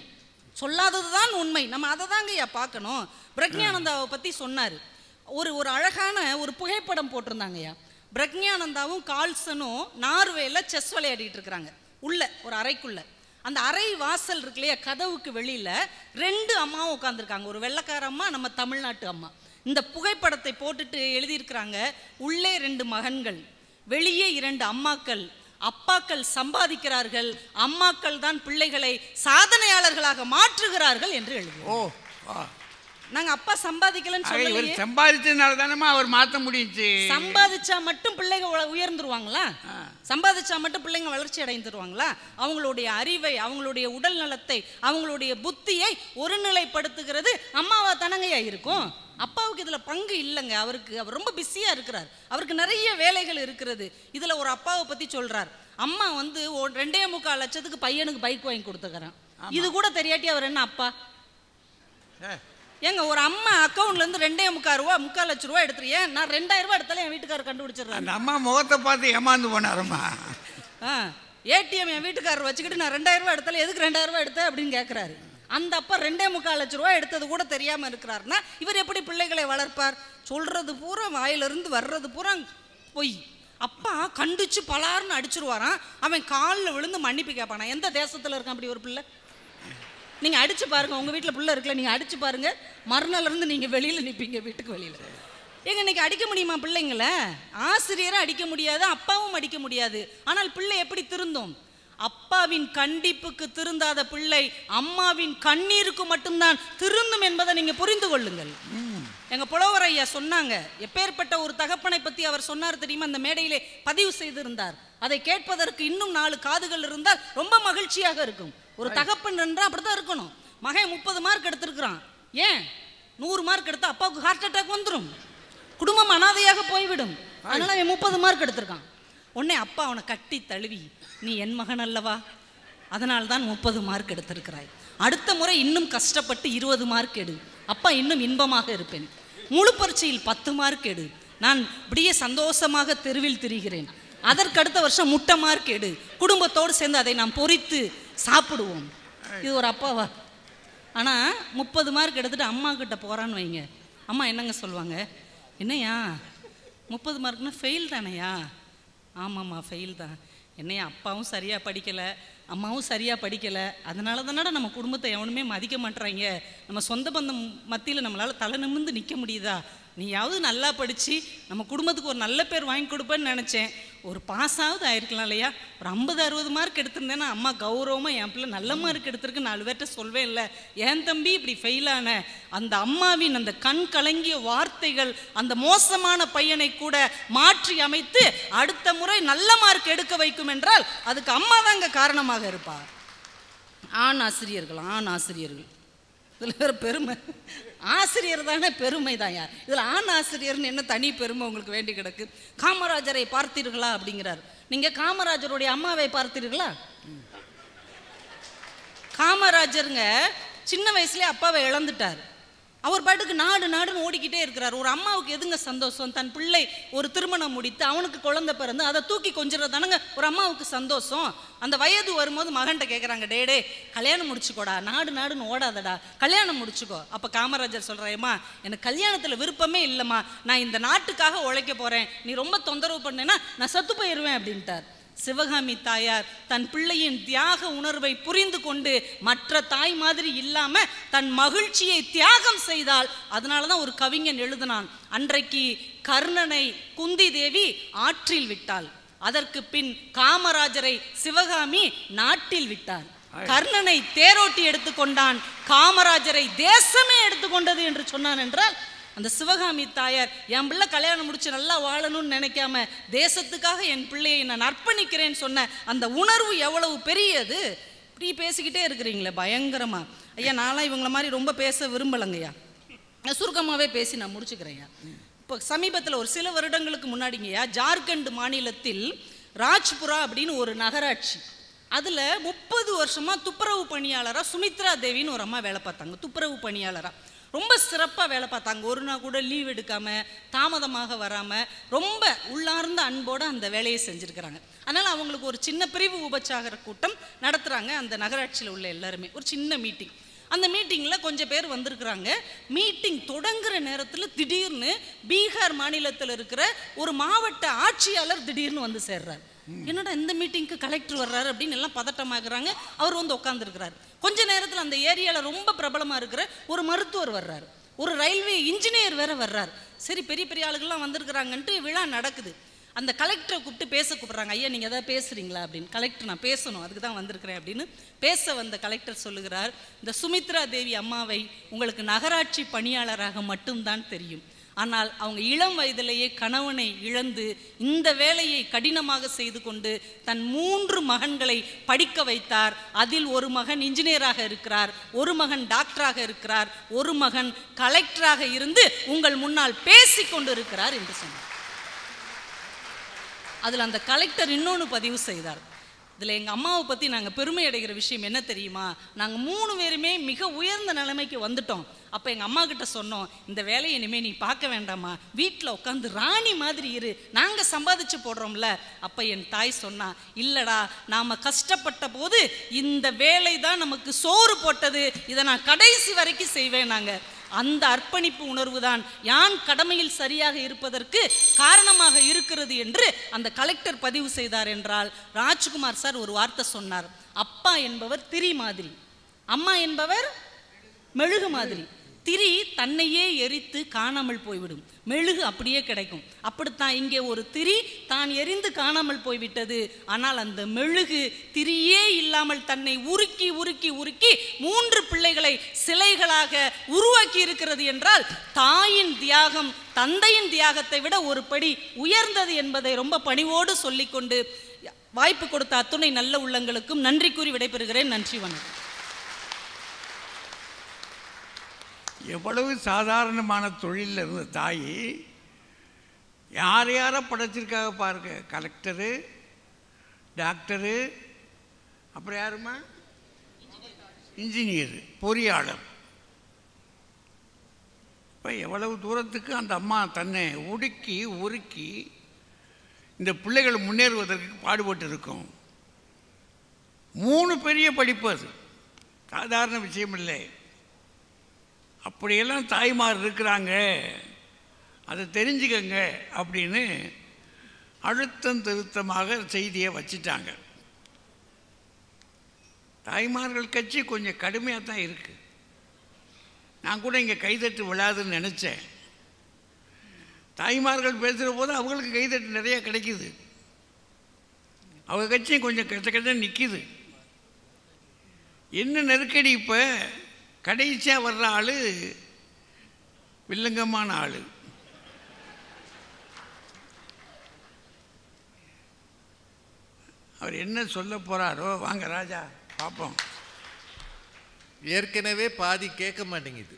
S3: சொல்லாதது தான் உண்மை. நம்ம அதை தாங்க பார்க்கணும். பிரக்ஞானந்தாவை பற்றி சொன்னார். ஒரு அழகான ஒரு புகைப்படம் போட்டிருந்தாங்கய்யா. பிரக்ஞானந்தாவும் கால்சனும் நார்வேல செஸ் விளையாடிட்டு இருக்கிறாங்க உள்ள ஒரு அறைக்குள்ள. அந்த அறை வாசல் இருக்கு இல்லையா, கதவுக்கு வெளியில் 2 அம்மாவும் உட்காந்துருக்காங்க, ஒரு வெள்ளைக்கார அம்மா, நம்ம தமிழ்நாட்டு அம்மா. இந்த புகைப்படத்தை போட்டுட்டு எழுதியிருக்கிறாங்க, உள்ளே 2 மகன்கள், வெளியே 2 அம்மாக்கள். அப்பாக்கள் சம்பாதிக்கிறார்கள், அம்மாக்கள் தான் பிள்ளைகளை சாதனையாளர்களாக மாற்றுகிறார்கள் என்று எழுதுவோம். நாங்க அப்பா சம்பாதிக்கலன்னு சொல்லலையே.
S2: சம்பாதிச்சதுனால தானே அவர் மாற்ற முடியுச்சு.
S3: சம்பாதிச்சா மட்டும் பிள்ளைங்க உயர்ந்துருவாங்களா? சம்பாதிச்சா மட்டும் பிள்ளைங்க வளர்ச்சி அடைந்துருவாங்களா? அவங்களுடைய அறிவை, அவங்களுடைய உடல் நலத்தை, அவங்களுடைய புத்தியை ஒருநிலைப்படுத்துகிறது அம்மாவா தானங்கய்யா இருக்கும். அப்பாவுக்கு இதுல பங்கு இல்லைங்க. அவர் ரொம்ப பிஸியா இருக்கிறார். அவருக்கு நிறைய வேலைகள் இருக்கிறது. இதுல ஒரு அப்பாவை பத்தி சொல்றார். அம்மா வந்து 2.25 லட்சத்துக்கு பையனுக்கு பைக் வாங்கி கொடுத்துக்கிறேன். இது கூட தெரியாட்டி அவர் என்ன அப்பா? ஏங்க, ஒரு அம்மா அக்கௌண்ட்ல இருந்து 2.25 லட்சம் ரூபாய் எடுத்துறியே, நான் 2000 ரூபாய் எடுத்தாலும் என் வீட்டுக்காரர் கண்டுபிடிச்சிடுறேன்.
S2: அந்த அம்மா முகத்தை பார்த்து ஏமாந்து போனாரம்மா.
S3: ஏடிஎம் என் வீட்டுக்காரர் வச்சுக்கிட்டு நான் 2000 ரூபாய் எடுத்தாலும் எதுக்கு 2000 ரூபாய் எடுத்த அப்படின்னு கேட்கிறாரு. அந்த அப்பா 2.25 லட்சம் ரூபாய் எடுத்தது கூட தெரியாம இருக்கிறாருன்னா இவர் எப்படி பிள்ளைகளை வளர்ப்பார்? சொல்றது பூரா வாயிலிருந்து வர்றது பூரா பொய். அப்பா கண்டிச்சு பலார்னு அடிச்சிருவாராம். அவன் காலில் விழுந்து மன்னிப்பு கேட்பானா? எந்த தேசத்துல இருக்கான் அப்படி ஒரு பிள்ளை? நீங்க அடிச்சு பாருங்க, உங்க வீட்டுல பிள்ளை இருக்குல்ல, நீங்க அடிச்சு பாருங்க, மறுநாள் இருந்து நீங்க வெளியில நிப்பீங்க, வீட்டுக்கு வெளியில. ஏங்க, இன்னைக்கு அடிக்க முடியுமா பிள்ளைங்களை? ஆசிரியரும் அடிக்க முடியாது, அப்பாவும் அடிக்க முடியாது. ஆனால் பிள்ளை எப்படி திருந்தும்? அப்பாவின் கண்டிப்புக்கு திருந்தாத பிள்ளை அம்மாவின் கண்ணீருக்கு மட்டும்தான் திருந்தும் என்பதை நீங்க புரிந்து கொள்ளுங்கள். எங்க புலவர் ஐயா சொன்னாங்க, எப்பேற்பட்ட ஒரு தகப்பனை பத்தி அவர் சொன்னார் தெரியுமா? அந்த மேடையிலே பதிவு செய்திருந்தார். அதை கேட்பதற்கு இன்னும் 4 காதுகள் இருந்தால் ரொம்ப மகிழ்ச்சியாக இருக்கும். ஒரு தகப்பன் என்றால் அப்படித்தான் இருக்கணும். மகன் 30 மார்க் எடுத்திருக்கிறான், ஏன் 100 மார்க் எடுத்தா அப்பாவுக்கு ஹார்ட் அட்டாக் வந்துடும், குடும்பம் அனாதையாக போய்விடும். அதனால அவன் 30 மார்க் எடுத்திருக்கான். உடனே அப்பா அவனை கட்டி தழுவி, நீ என் மகன் அல்லவா, அதனால்தான் 30 மார்க் எடுத்திருக்கிறாய், அடுத்த முறை இன்னும் கஷ்டப்பட்டு 20 மார்க் எடு, அப்பா இன்னும் இன்பமாக இருப்பேன், முழு பரீட்சையில் 10 மார்க் எடு, நான் இப்படியே சந்தோஷமாக தெருவில் திரிகிறேன், அதற்கு அடுத்த வருஷம் முட்டை மார்க் எடு, குடும்பத்தோடு சேர்ந்து அதை நாம் பொரித்து சாப்பிடுவோம். இது ஒரு அப்பாவா? ஆனால் 30 மார்க் எடுத்துட்டு அம்மா கிட்ட போகிறான்னு வைங்க, அம்மா என்னங்க சொல்லுவாங்க? என்னையா 30 மார்க்னா ஃபெயில் தானையா? ஆமாம்மா ஃபெயில் தான். என்னையா அப்பாவும் சரியாக படிக்கலை, அம்மாவும் சரியாக படிக்கலை, அதனால தானடா நம்ம குடும்பத்தை எவனுமே மதிக்க மாட்டுறாங்க, நம்ம சொந்த பந்தம் மத்தியில் நம்மளால் தலை நிமிர்ந்து நிற்க முடியுதா? நீயாவது நல்லா படித்து நம்ம குடும்பத்துக்கு ஒரு நல்ல பேர் வாங்கி கொடுப்பேன்னு நினச்சேன், ஒரு பாஸாவது ஆயிருக்கலாம் இல்லையா? ஒரு 50-60 மார்க் எடுத்திருந்தேன்னா அம்மா கௌரவமாக என் பிள்ளை நல்ல மார்க் எடுத்திருக்கு 4 பேர்கிட்ட சொல்வேன் இல்லை, ஏன் தம்பி இப்படி ஃபெயிலான? அந்த அம்மாவின் அந்த கண் கலங்கிய வார்த்தைகள் அந்த மோசமான பையனை கூட மாற்றி அமைத்து அடுத்த முறை நல்ல மார்க் எடுக்க வைக்கும் என்றால் அதுக்கு அம்மா தாங்க காரணமாக இருப்பார். ஆண் ஆசிரியர்கள் இதில் வேறு பெருமை, ஆசிரியர் தானே பெருமை தான். யார் இதில் ஆண் ஆசிரியர்னு என்ன தனி பெருமை உங்களுக்கு வேண்டி கிடக்கு? காமராஜரை பார்த்தீர்களா அப்படிங்கிறார். நீங்கள் காமராஜருடைய அம்மாவை பார்த்தீர்களா? காமராஜருங்க சின்ன வயசுலேயே அப்பாவை இழந்துட்டார். அவர் பாட்டுக்கு நாடுன்னு ஓடிக்கிட்டே இருக்கிறார். ஒரு அம்மாவுக்கு எதுங்க சந்தோஷம்? தன் பிள்ளை ஒரு திருமணம் முடித்து அவனுக்கு குழந்தை பிறந்து அதை தூக்கி கொஞ்சிறது தானங்க ஒரு அம்மாவுக்கு சந்தோஷம். அந்த வயது வரும்போது மகன்கிட்ட கேட்குறாங்க, டே கல்யாணம் முடிச்சுக்கோடா, நாடுன்னு ஓடாதடா, கல்யாணம் முடிச்சுக்கோ. அப்போ காமராஜர் சொல்கிறேம்மா, எனக்கு கல்யாணத்தில் விருப்பமே இல்லைம்மா, நான் இந்த நாட்டுக்காக உழைக்க போகிறேன், நீ ரொம்ப தொந்தரவு பண்ணேன்னா நான் சத்து போயிடுவேன் அப்படின்ட்டார். சிவகாமி தாயார் தன் பிள்ளையின் தியாக உணர்வை புரிந்து கொண்டு மற்ற தாய் மாதிரி இல்லாம தன் மகிழ்ச்சியை தியாகம் செய்தால். அதனாலதான் ஒரு கவிஞன் எழுதினான், அன்றைக்கு கர்ணனை குந்தி தேவி ஆற்றில் விட்டாள், அதற்கு பின் காமராஜரை சிவகாமி நாட்டில் விட்டார். கர்ணனை தேரோட்டி எடுத்துக்கொண்டான், காமராஜரை தேசமே எடுத்துக்கொண்டது என்று சொன்னான் என்றால் அந்த சிவகாமி தாயார் என் பிள்ளை கல்யாணம் முடிச்சு நல்லா வாழணும்னு நினைக்காம தேசத்துக்காக என் பிள்ளையை நான் அர்ப்பணிக்கிறேன்னு சொன்ன அந்த உணர்வு எவ்வளவு பெரியது. இப்படி பேசிக்கிட்டே இருக்கிறீங்களே பயங்கரமா. ஐயா, நான்லாம் இவங்கள மாதிரி ரொம்ப பேச விரும்பலைங்கய்யா, சுருக்கமாகவே பேசி நான் முடிச்சுக்கிறேன்யா. இப்போ சமீபத்தில் ஒரு சில வருடங்களுக்கு முன்னாடிங்கய்யா, ஜார்க்கண்ட் மாநிலத்தில் ராஜ்புரா அப்படின்னு ஒரு நகராட்சி, அதில் 30 வருஷமாக துப்புரவு பணியாளராக சுமித்ரா தேவின்னு ஒரு அம்மா வேலை பார்த்தாங்க. துப்புரவு பணியாளராக ரொம்ப சிறப்பாக வேலை பார்த்தாங்க. ஒரு நாள் கூட லீவ் எடுக்காமல் தாமதமாக வராமல் ரொம்ப உள்ளார்ந்த அன்போடு அந்த வேலையை செஞ்சுருக்கிறாங்க. அதனால் அவங்களுக்கு ஒரு சின்ன பிரிவு உபச்சார கூட்டம் நடத்துகிறாங்க அந்த நகராட்சியில் உள்ள எல்லாருமே. ஒரு சின்ன மீட்டிங். அந்த மீட்டிங்கில் கொஞ்சம் பேர் வந்திருக்கிறாங்க. மீட்டிங் தொடங்குற நேரத்தில் திடீர்னு பீகார் மாநிலத்தில் இருக்கிற ஒரு மாவட்ட ஆட்சியாளர் திடீர்னு வந்து சேர்றார். என்னடா இந்த மீட்டிங்க்கு கலெக்டர் வர்றாரு அப்படின்னு எல்லாம் பதட்டமாகறாங்க. அவர் வந்து உட்காந்துருக்கிறார். கொஞ்ச நேரத்தில் அந்த ஏரியாவில் ரொம்ப பிரபலமாக இருக்கிற ஒரு மருத்துவர் வர்றார், ஒரு ரயில்வே இன்ஜினியர் வேற வர்றார். சரி, பெரிய பெரிய ஆளுகள்லாம் வந்திருக்கிறாங்கன்ட்டு விழா நடக்குது. அந்த கலெக்டரை கூப்பிட்டு பேச கூப்பிட்றாங்க. ஐயா நீங்கள் எதாவது பேசுகிறீங்களா அப்படின்னு. கலெக்டர் நான் பேசணும், அதுக்கு தான் வந்திருக்கிறேன் அப்படின்னு பேச வந்த கலெக்டர் சொல்லுகிறார், இந்த சுமித்ரா தேவி அம்மாவை உங்களுக்கு நகராட்சி பணியாளராக மட்டும்தான் தெரியும். ஆனால் அவங்க இளம் வயதிலேயே கணவனை இழந்து இந்த வேலையை கடினமாக செய்து கொண்டு தன் 3 மகன்களை படிக்க வைத்தார். அதில் ஒரு மகன் இன்ஜினியராக இருக்கிறார், ஒரு மகன் டாக்டராக இருக்கிறார், ஒரு மகன் கலெக்டராக இருந்து உங்கள் முன்னால் பேசி கொண்டு இருக்கிறார் என்று சொன்னார். அதில் அந்த கலெக்டர் இன்னொன்று பதிவு செய்தார். இதில் எங்கள் அம்மாவை பற்றி நாங்கள் பெருமை அடைகிற விஷயம் என்ன தெரியுமா, நாங்கள் 3 பேருமே மிக உயர்ந்த நிலைமைக்கு வந்துட்டோம். அப்போ எங்கள் அம்மா கிட்ட சொன்னோம், இந்த வேலையை இனிமேல் நீ பார்க்க வேண்டாமா, வீட்டில் உட்காந்து ராணி மாதிரி இரு, நாங்கள் சம்பாதிச்சு போடுறோம்ல. அப்போ என் தாய் சொன்னா, இல்லடா நாம் கஷ்டப்பட்ட போது இந்த வேலை தான் நமக்கு சோறு போட்டது, இதை நான் கடைசி வரைக்கும் செய்வேன். நாங்கள் அந்த அர்ப்பணிப்பு உணர்வு தான் யான் கடமையில் சரியாக இருப்பதற்கு காரணமாக இருக்கிறது என்று அந்த கலெக்டர் பதிவு செய்தார். என்றால் ராஜ்குமார் சார் ஒரு வார்த்தை சொன்னார், அப்பா என்பவர் திரி மாதிரி, அம்மா என்பவர் மெழுகு மாதிரி. திரி தன்னையே எரித்து காணாமல் போய்விடும், மெழுகு அப்படியே கிடைக்கும். அப்படித்தான் இங்கே ஒரு திரி தான் எரிந்து காணாமல் போய்விட்டது. ஆனால் அந்த மெழுகு திரியே இல்லாமல் தன்னை உருக்கி உருக்கி உருக்கி 3 பிள்ளைகளை சிலைகளாக உருவாக்கி இருக்கிறது. என்றால் தாயின் தியாகம் தந்தையின் தியாகத்தை விட ஒரு படி உயர்ந்தது என்பதை ரொம்ப பணிவோடு சொல்லிக்கொண்டு வாய்ப்பு கொடுத்த அத்துணை நல்ல உள்ளங்களுக்கும் நன்றி கூறி விடைபெறுகிறேன். நன்றி, வணக்கம்.
S2: எவ்வளவு சாதாரணமான தொழிலில் இருந்த தாய் யார் யாரை படைச்சிருக்காங்க பாருங்க. கலெக்டரு, டாக்டரு, அப்புறம் யாருமா இன்ஜினியர், பொறியாளர். இப்போ எவ்வளவு தூரத்துக்கு அந்த அம்மா தன்னை உடுக்கி உருக்கி இந்த பிள்ளைகள் முன்னேறுவதற்கு பாடுபட்டு இருக்கும். 3 பெரிய படிப்பு, அது சாதாரண விஷயம் இல்லை. அப்படியெல்லாம் தாய்மார் இருக்கிறாங்க, அதை தெரிஞ்சுக்கங்க அப்படின்னு அழுத்தம் திருத்தமாக செய்தியை வச்சிட்டாங்க. தாய்மார்கள் கட்சி கொஞ்சம் கடுமையாக தான் இருக்குது. நான் கூட இங்கே கைதட்டு விழாதுன்னு நினச்சேன். தாய்மார்கள் பேசுகிற போது அவங்களுக்கு கைதட்டு நிறைய கிடைக்குது. அவங்க கட்சியும் கொஞ்சம் கட்ட நிற்கிது. என்ன நெருக்கடி, இப்போ கடைசியாக வர்ற ஆள் வில்லங்கமான ஆள். அவர் என்ன சொல்ல போகிறாரோ, வாங்க ராஜா பார்ப்போம்.
S4: ஏற்கனவே பாதி கேட்க மாட்டேங்குது.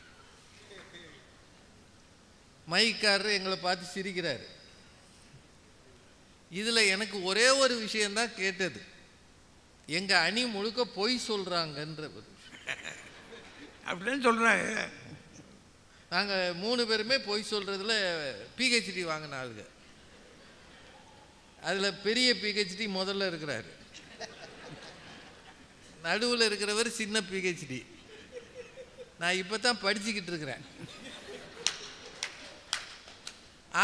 S4: மைக்காரர் எங்களை பார்த்து சிரிக்கிறாரு. இதில் எனக்கு ஒரே ஒரு விஷயந்தான் கேட்டது, எங்கள் அணி முழுக்க பொய் சொல்கிறாங்கன்ற ஒரு
S2: அப்படின்னு சொல்கிறாங்க.
S4: நாங்கள் 3 பேருமே பொய் சொல்கிறதுல பிஹெச்டி வாங்கின ஆளுங்க. அதில் பெரிய பிஹெச்டி முதல்ல இருக்கிறாரு, நடுவில் இருக்கிறவர் சின்ன பிஹெச்டி. நான் இப்போ தான் படிச்சுக்கிட்டு இருக்கிறேன்.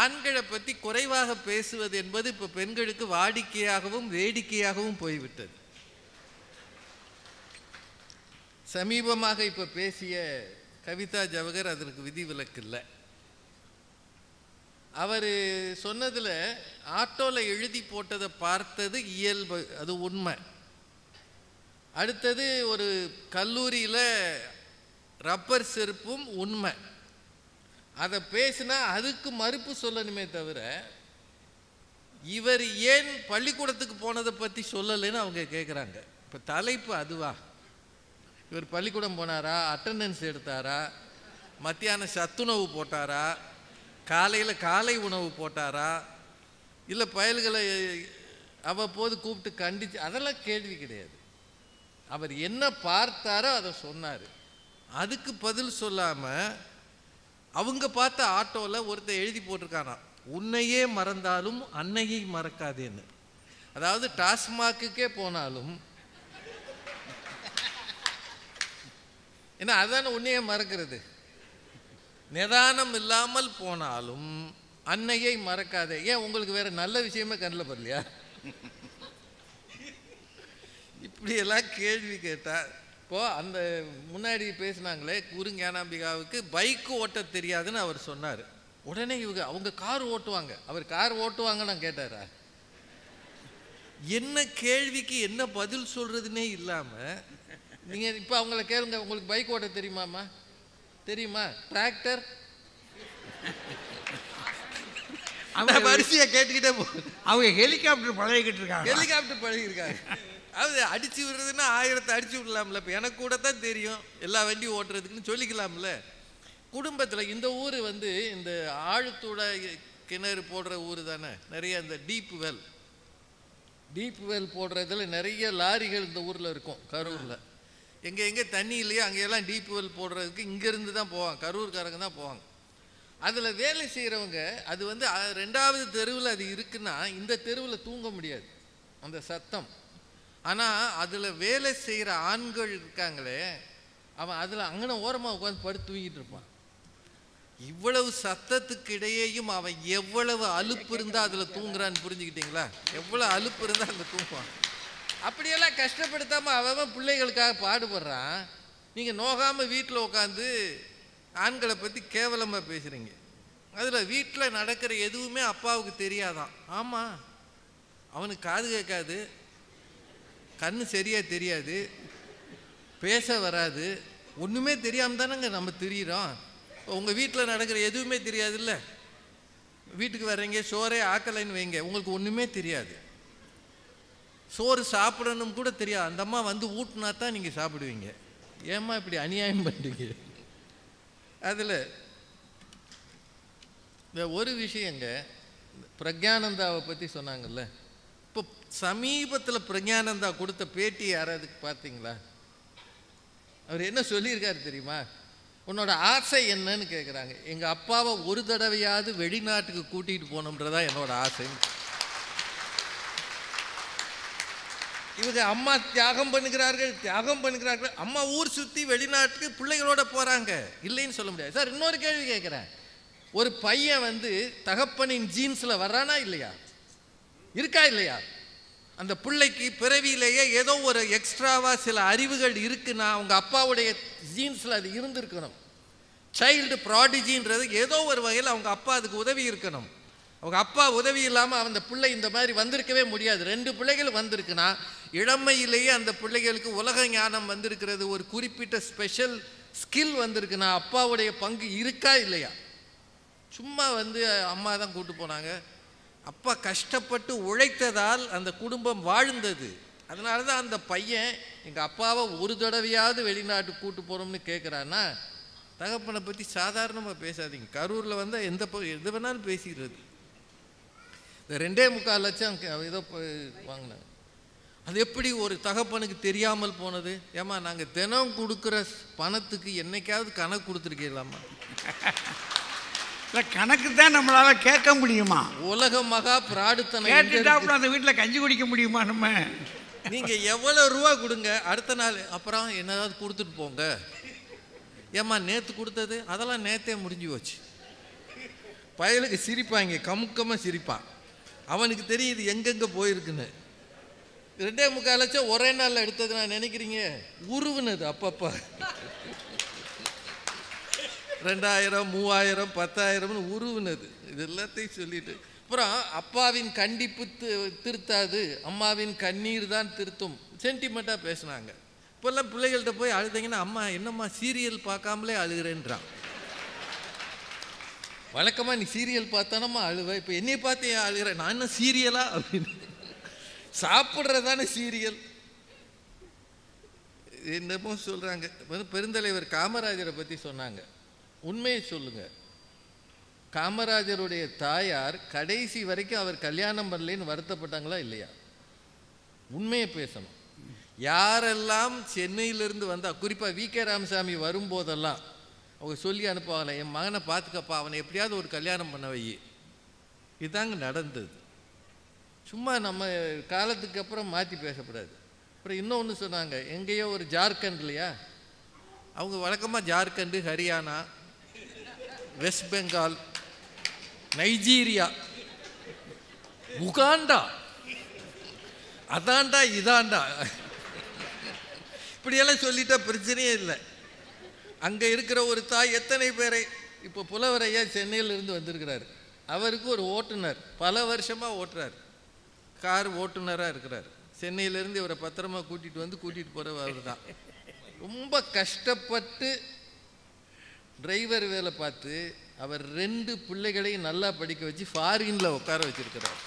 S4: ஆண்களை பற்றி குறைவாக பேசுவது என்பது இப்போ பெண்களுக்கு வாடிக்கையாகவும் வேடிக்கையாகவும் போய்விட்டது. சமீபமாக இப்போ பேசிய கவிதா ஜவஹர் அதற்கு விதிவிலக்கு இல்லை. அவர் சொன்னதில் ஆட்டோவில் எழுதி போட்டதை பார்த்தது இயல்பு, அது உண்மை. அடுத்தது ஒரு கல்லூரியில் ரப்பர் செருப்பும் உண்மை. அதை பேசினா அதுக்கு மறுப்பு சொல்லணுமே தவிர இவர் ஏன் பள்ளிக்கூடத்துக்கு போனதை பற்றி சொல்லலைன்னு அவங்க கேட்குறாங்க. இப்போ தலைப்பு அதுவா? இவர் பள்ளிக்கூடம் போனாரா, அட்டண்டன்ஸ் எடுத்தாரா, மத்தியானம் சத்துணவு போட்டாரா, காலையில் காலை உணவு போட்டாரா, இல்லை பயல்களை அவ்வப்போது கூப்பிட்டு கண்டிச்சு, அதெல்லாம் கேள்வி கிடையாது. அவர் என்ன பார்த்தாரோ அதை சொன்னார். அதுக்கு பதில் சொல்லாமல் அவங்க பார்த்த ஆட்டோவில் ஒருத்தர் எழுதி போட்டிருக்கானா, உன்னையே மறந்தாலும் அன்னையை மறக்காதேன்னு. அதாவது டாஸ்மாக்குக்கே போனாலும், ஏன்னா அதுதானே உன்னையே மறக்கிறது, நிதானம் இல்லாமல் போனாலும் அன்னையை மறக்காதே. ஏன் உங்களுக்கு வேற நல்ல விஷயமே கண்ணில் படலையா? இப்படியெல்லாம் கேள்வி கேட்டால், இப்போது அந்த முன்னாடி பேசினாங்களே குறுஞானாம்பிகாவுக்கு பைக்கு ஓட்ட தெரியாதுன்னு அவர் சொன்னார். உடனே அவங்க கார் ஓட்டுவாங்க. அவர் கார் ஓட்டுவாங்கன்னு நான் கேட்டாரா? என்ன கேள்விக்கு என்ன பதில் சொல்றதுன்னே இல்லாம நீங்க இப்ப அவங்கள கேளுங்க, உங்களுக்கு பைக் ஓட்ட தெரியுமாமா? தெரியுமா? டிராக்டர் வரிசையா கேட்டுக்கிட்டே போ.
S2: அவங்க ஹெலிகாப்டர் பழகிக்கிட்டு இருக்காங்க.
S4: ஹெலிகாப்டர் பழகிருக்காங்க. அது அடிச்சு விடுறதுன்னா 1000 அடிச்சு விடலாம்ல. இப்போ எனக்கு கூட தான் தெரியும் எல்லா வண்டியும் ஓட்டுறதுக்குன்னு சொல்லிக்கலாம்ல. குடும்பத்தில் இந்த ஊர் இந்த ஆழ்துளை கிணறு போடுற ஊர் தானே. நிறைய இந்த டீப் வெல் போடுறதுல நிறைய லாரிகள் இந்த ஊரில் இருக்கும். கரூரில் எங்கே தண்ணி இல்லையோ அங்கெல்லாம் டீப் வெல் போடுறதுக்கு இங்கேருந்து தான் போவாங்க, கரூர்காரங்க தான் போவாங்க. அதில் வேலை செய்கிறவங்க அது 2வது தெருவில் அது இருக்குன்னா இந்த தெருவில் தூங்க முடியாது அந்த சத்தம். ஆனால் அதில் வேலை செய்கிற ஆண்கள் இருக்காங்களே, அவன் அதில் அங்கன ஓரமாக உட்காந்து படுத்து தூங்கிட்டு இருப்பான். இவ்வளவு சத்தத்துக்கு இடையேயும் அவன் எவ்வளவு அலுப்பு இருந்தால் அதில் தூங்குறான்னு புரிஞ்சுக்கிட்டீங்களா? எவ்வளோ அலுப்பு இருந்தால் அதில் தூங்குவான். அப்படியெல்லாம் கஷ்டப்படுத்தாமல் அவன் பிள்ளைகளுக்காக பாடுபடுறான். நீங்கள் நோகாமல் வீட்டில் உட்காந்து ஆண்களை பற்றி கேவலமாக பேசுகிறீங்க. அதில் வீட்டில் நடக்கிற எதுவுமே அப்பாவுக்கு தெரியாதான். ஆமாம், அவனுக்கு காது கேட்காது, கண்ணு சரியாக தெரியாது, பேச வராது, ஒன்றுமே தெரியாமல் தானேங்க நம்ம தெரியுறோம். உங்கள் வீட்டில் நடக்கிற எதுவுமே தெரியாதுல்ல. வீட்டுக்கு வர்றீங்க, சோறே ஆக்கலைன்னு வைங்க, உங்களுக்கு ஒன்றுமே தெரியாது. சோறு சாப்பிடணும் கூட தெரியாது. அந்த அம்மா ஊட்டினா தான் நீங்கள் சாப்பிடுவீங்க. ஏம்மா இப்படி அநியாயம் பண்ணுறீங்க? அதில் இந்த ஒரு விஷயங்க, பிரக்ஞானந்தாவை பற்றி சொன்னாங்கல்ல. இப்போ சமீபத்தில் பிரக்ஞானந்தா கொடுத்த பேட்டி யாராவது பார்த்தீங்களா? அவர் என்ன சொல்லியிருக்காரு தெரியுமா? உன்னோட ஆசை என்னன்னு கேட்குறாங்க. எங்கள் அப்பாவை ஒரு தடவையாவது வெளிநாட்டுக்கு கூட்டிகிட்டு போகணுன்றதா என்னோட ஆசை. இவங்க அம்மா தியாகம் பண்ணுகிறார்கள். அம்மா ஊர் சுற்றி வெளிநாட்டுக்கு பிள்ளைகளோட போகிறாங்க, இல்லைன்னு சொல்ல முடியாது. சார், இன்னொரு கேள்வி கேட்குறேன். ஒரு பையன் தகப்பனின் ஜீன்ஸில் வர்றானா இல்லையா? இருக்கா இல்லையா? அந்த பிள்ளைக்கு பிறவியிலேயே ஏதோ ஒரு எக்ஸ்ட்ராவாக சில அறிவுகள் இருக்குன்னா அவங்க அப்பாவுடைய ஜீன்ஸில் அது இருந்திருக்கணும். சைல்டு ப்ராடிஜின்றது ஏதோ ஒரு வகையில் அவங்க அப்பா அதுக்கு உதவி இருக்கணும். அவங்க அப்பா உதவி இல்லாமல் அந்த பிள்ளை இந்த மாதிரி வந்திருக்கவே முடியாது. 2 பிள்ளைகள் வந்திருக்குன்னா இளமையிலேயே அந்த பிள்ளைகளுக்கு உலக ஞானம் வந்திருக்கிறது, ஒரு குறிப்பிட்ட ஸ்பெஷல் ஸ்கில் வந்திருக்குன்னா அப்பாவுடைய பங்கு இருக்கா இல்லையா? சும்மா அம்மா தான் கூட்டு போனாங்க. அப்பா கஷ்டப்பட்டு உழைத்ததால் அந்த குடும்பம் வாழ்ந்தது. அதனால தான் அந்த பையன் எங்கள் அப்பாவை ஒரு தடவையாவது வெளிநாட்டுக்கு கூட்டு போகிறோம்னு கேட்குறான்னா, தகப்பனை பற்றி சாதாரணமாக பேசாதீங்க. கரூரில் எது வேணாலும் பேசிக்கிறது. இந்த 2.25 லட்சம் ஏதோ வாங்கினாங்க. அது எப்படி ஒரு தகப்பனுக்கு தெரியாமல் போனது? ஏமா, நாங்கள் தினம் கொடுக்குற பணத்துக்கு என்னைக்காவது கணக்கு கொடுத்துருக்கீங்களாம்மா?
S2: இல்லை, கணக்கு தான் நம்மளால் கேட்க முடியுமா?
S4: உலக மகா பிராடுத்தனம்.
S2: கேட்டுட்டாப்புல அந்த வீட்டில் கஞ்சி குடிக்க முடியுமா நம்ம?
S4: நீங்கள் எவ்வளோ ரூபா கொடுங்க, அடுத்த நாள் அப்புறம் என்னதாவது கொடுத்துட்டு போங்க. ஏம்மா, நேற்று கொடுத்தது அதெல்லாம் நேற்றே முடிஞ்சு போச்சு. பயலுக்கு சிரிப்பாங்க, கமுக்கமாக சிரிப்பான். அவனுக்கு தெரியுது எங்கெங்கே போயிருக்குன்னு. 2.25 லட்சம் ஒரே நாளில் எடுத்தது நான் நினைக்கிறீங்க? உருவுனது அப்பப்போ 2000, 3000, 10,000 உருவுனது. இது எல்லாத்தையும் சொல்லிட்டு அப்புறம் அப்பாவின் கண்டிப்பு திருத்தாது, அம்மாவின் கண்ணீர் தான் திருத்தும், சென்டிமெண்ட்டாக பேசினாங்க. இப்போல்லாம் பிள்ளைகள்கிட்ட போய் அழுதீங்கன்னா, அம்மா என்னம்மா சீரியல் பார்க்காமலே அழுகிறேன்றான். வழக்கமாக நீ சீரியல் பார்த்தானம்மா அழுவ, இப்போ என்னையை பார்த்து ஏன் அழுகிறேன்? நான் என்ன சீரியலா அப்படின்னு. சாப்பிட்றதானே சீரியல். என்னமோ சொல்கிறாங்க. பெருந்தலைவர் காமராஜரை பற்றி சொன்னாங்க. உண்மையை சொல்லுங்க, காமராஜருடைய தாயார் கடைசி வரைக்கும் அவர் கல்யாணம் பண்ணலேன்னு வருத்தப்பட்டாங்களா இல்லையா? உண்மையை பேசணும். யாரெல்லாம் சென்னையிலிருந்து வந்தால், குறிப்பாக வி.கே. ராமசாமி வரும்போதெல்லாம் அவங்க சொல்லி அனுப்புவாங்களே, என் மகனை பார்த்துக்கப்பா, அவனை எப்படியாவது ஒரு கல்யாணம் பண்ண வை. இதுதாங்க நடந்தது. சும்மா நம்ம காலத்துக்கு அப்புறம் மாற்றி பேசக்கூடாது. அப்புறம் இன்னொன்று சொன்னாங்க, எங்கேயோ ஒரு ஜார்க்கண்ட் இல்லையா, அவங்க வழக்கமாக ஜார்க்கண்டு, ஹரியானா, வெஸ்ட் பெங்கால், நைஜீரியா, உகாண்டா, அதாண்டா இதாண்டா, இப்படியெல்லாம் சொல்லிட்டா பிரச்சனையே இல்லை. அங்கே இருக்கிற ஒரு தாய் எத்தனை பேரை இப்போ புலவரையா சென்னையிலிருந்து வந்திருக்கிறார். அவருக்கு ஒரு ஓட்டுநர் பல வருஷமாக ஓட்டுறார், கார் ஓட்டுநராக இருக்கிறார். சென்னையிலேருந்து இவரை பத்திரமா கூட்டிகிட்டு போகிறவர் அவர் தான். ரொம்ப கஷ்டப்பட்டு டிரைவர் வேலை பார்த்து அவர் 2 பிள்ளைகளையும் நல்லா படிக்க வச்சு ஃபாரினில் உட்கார வச்சுருக்கிறார்.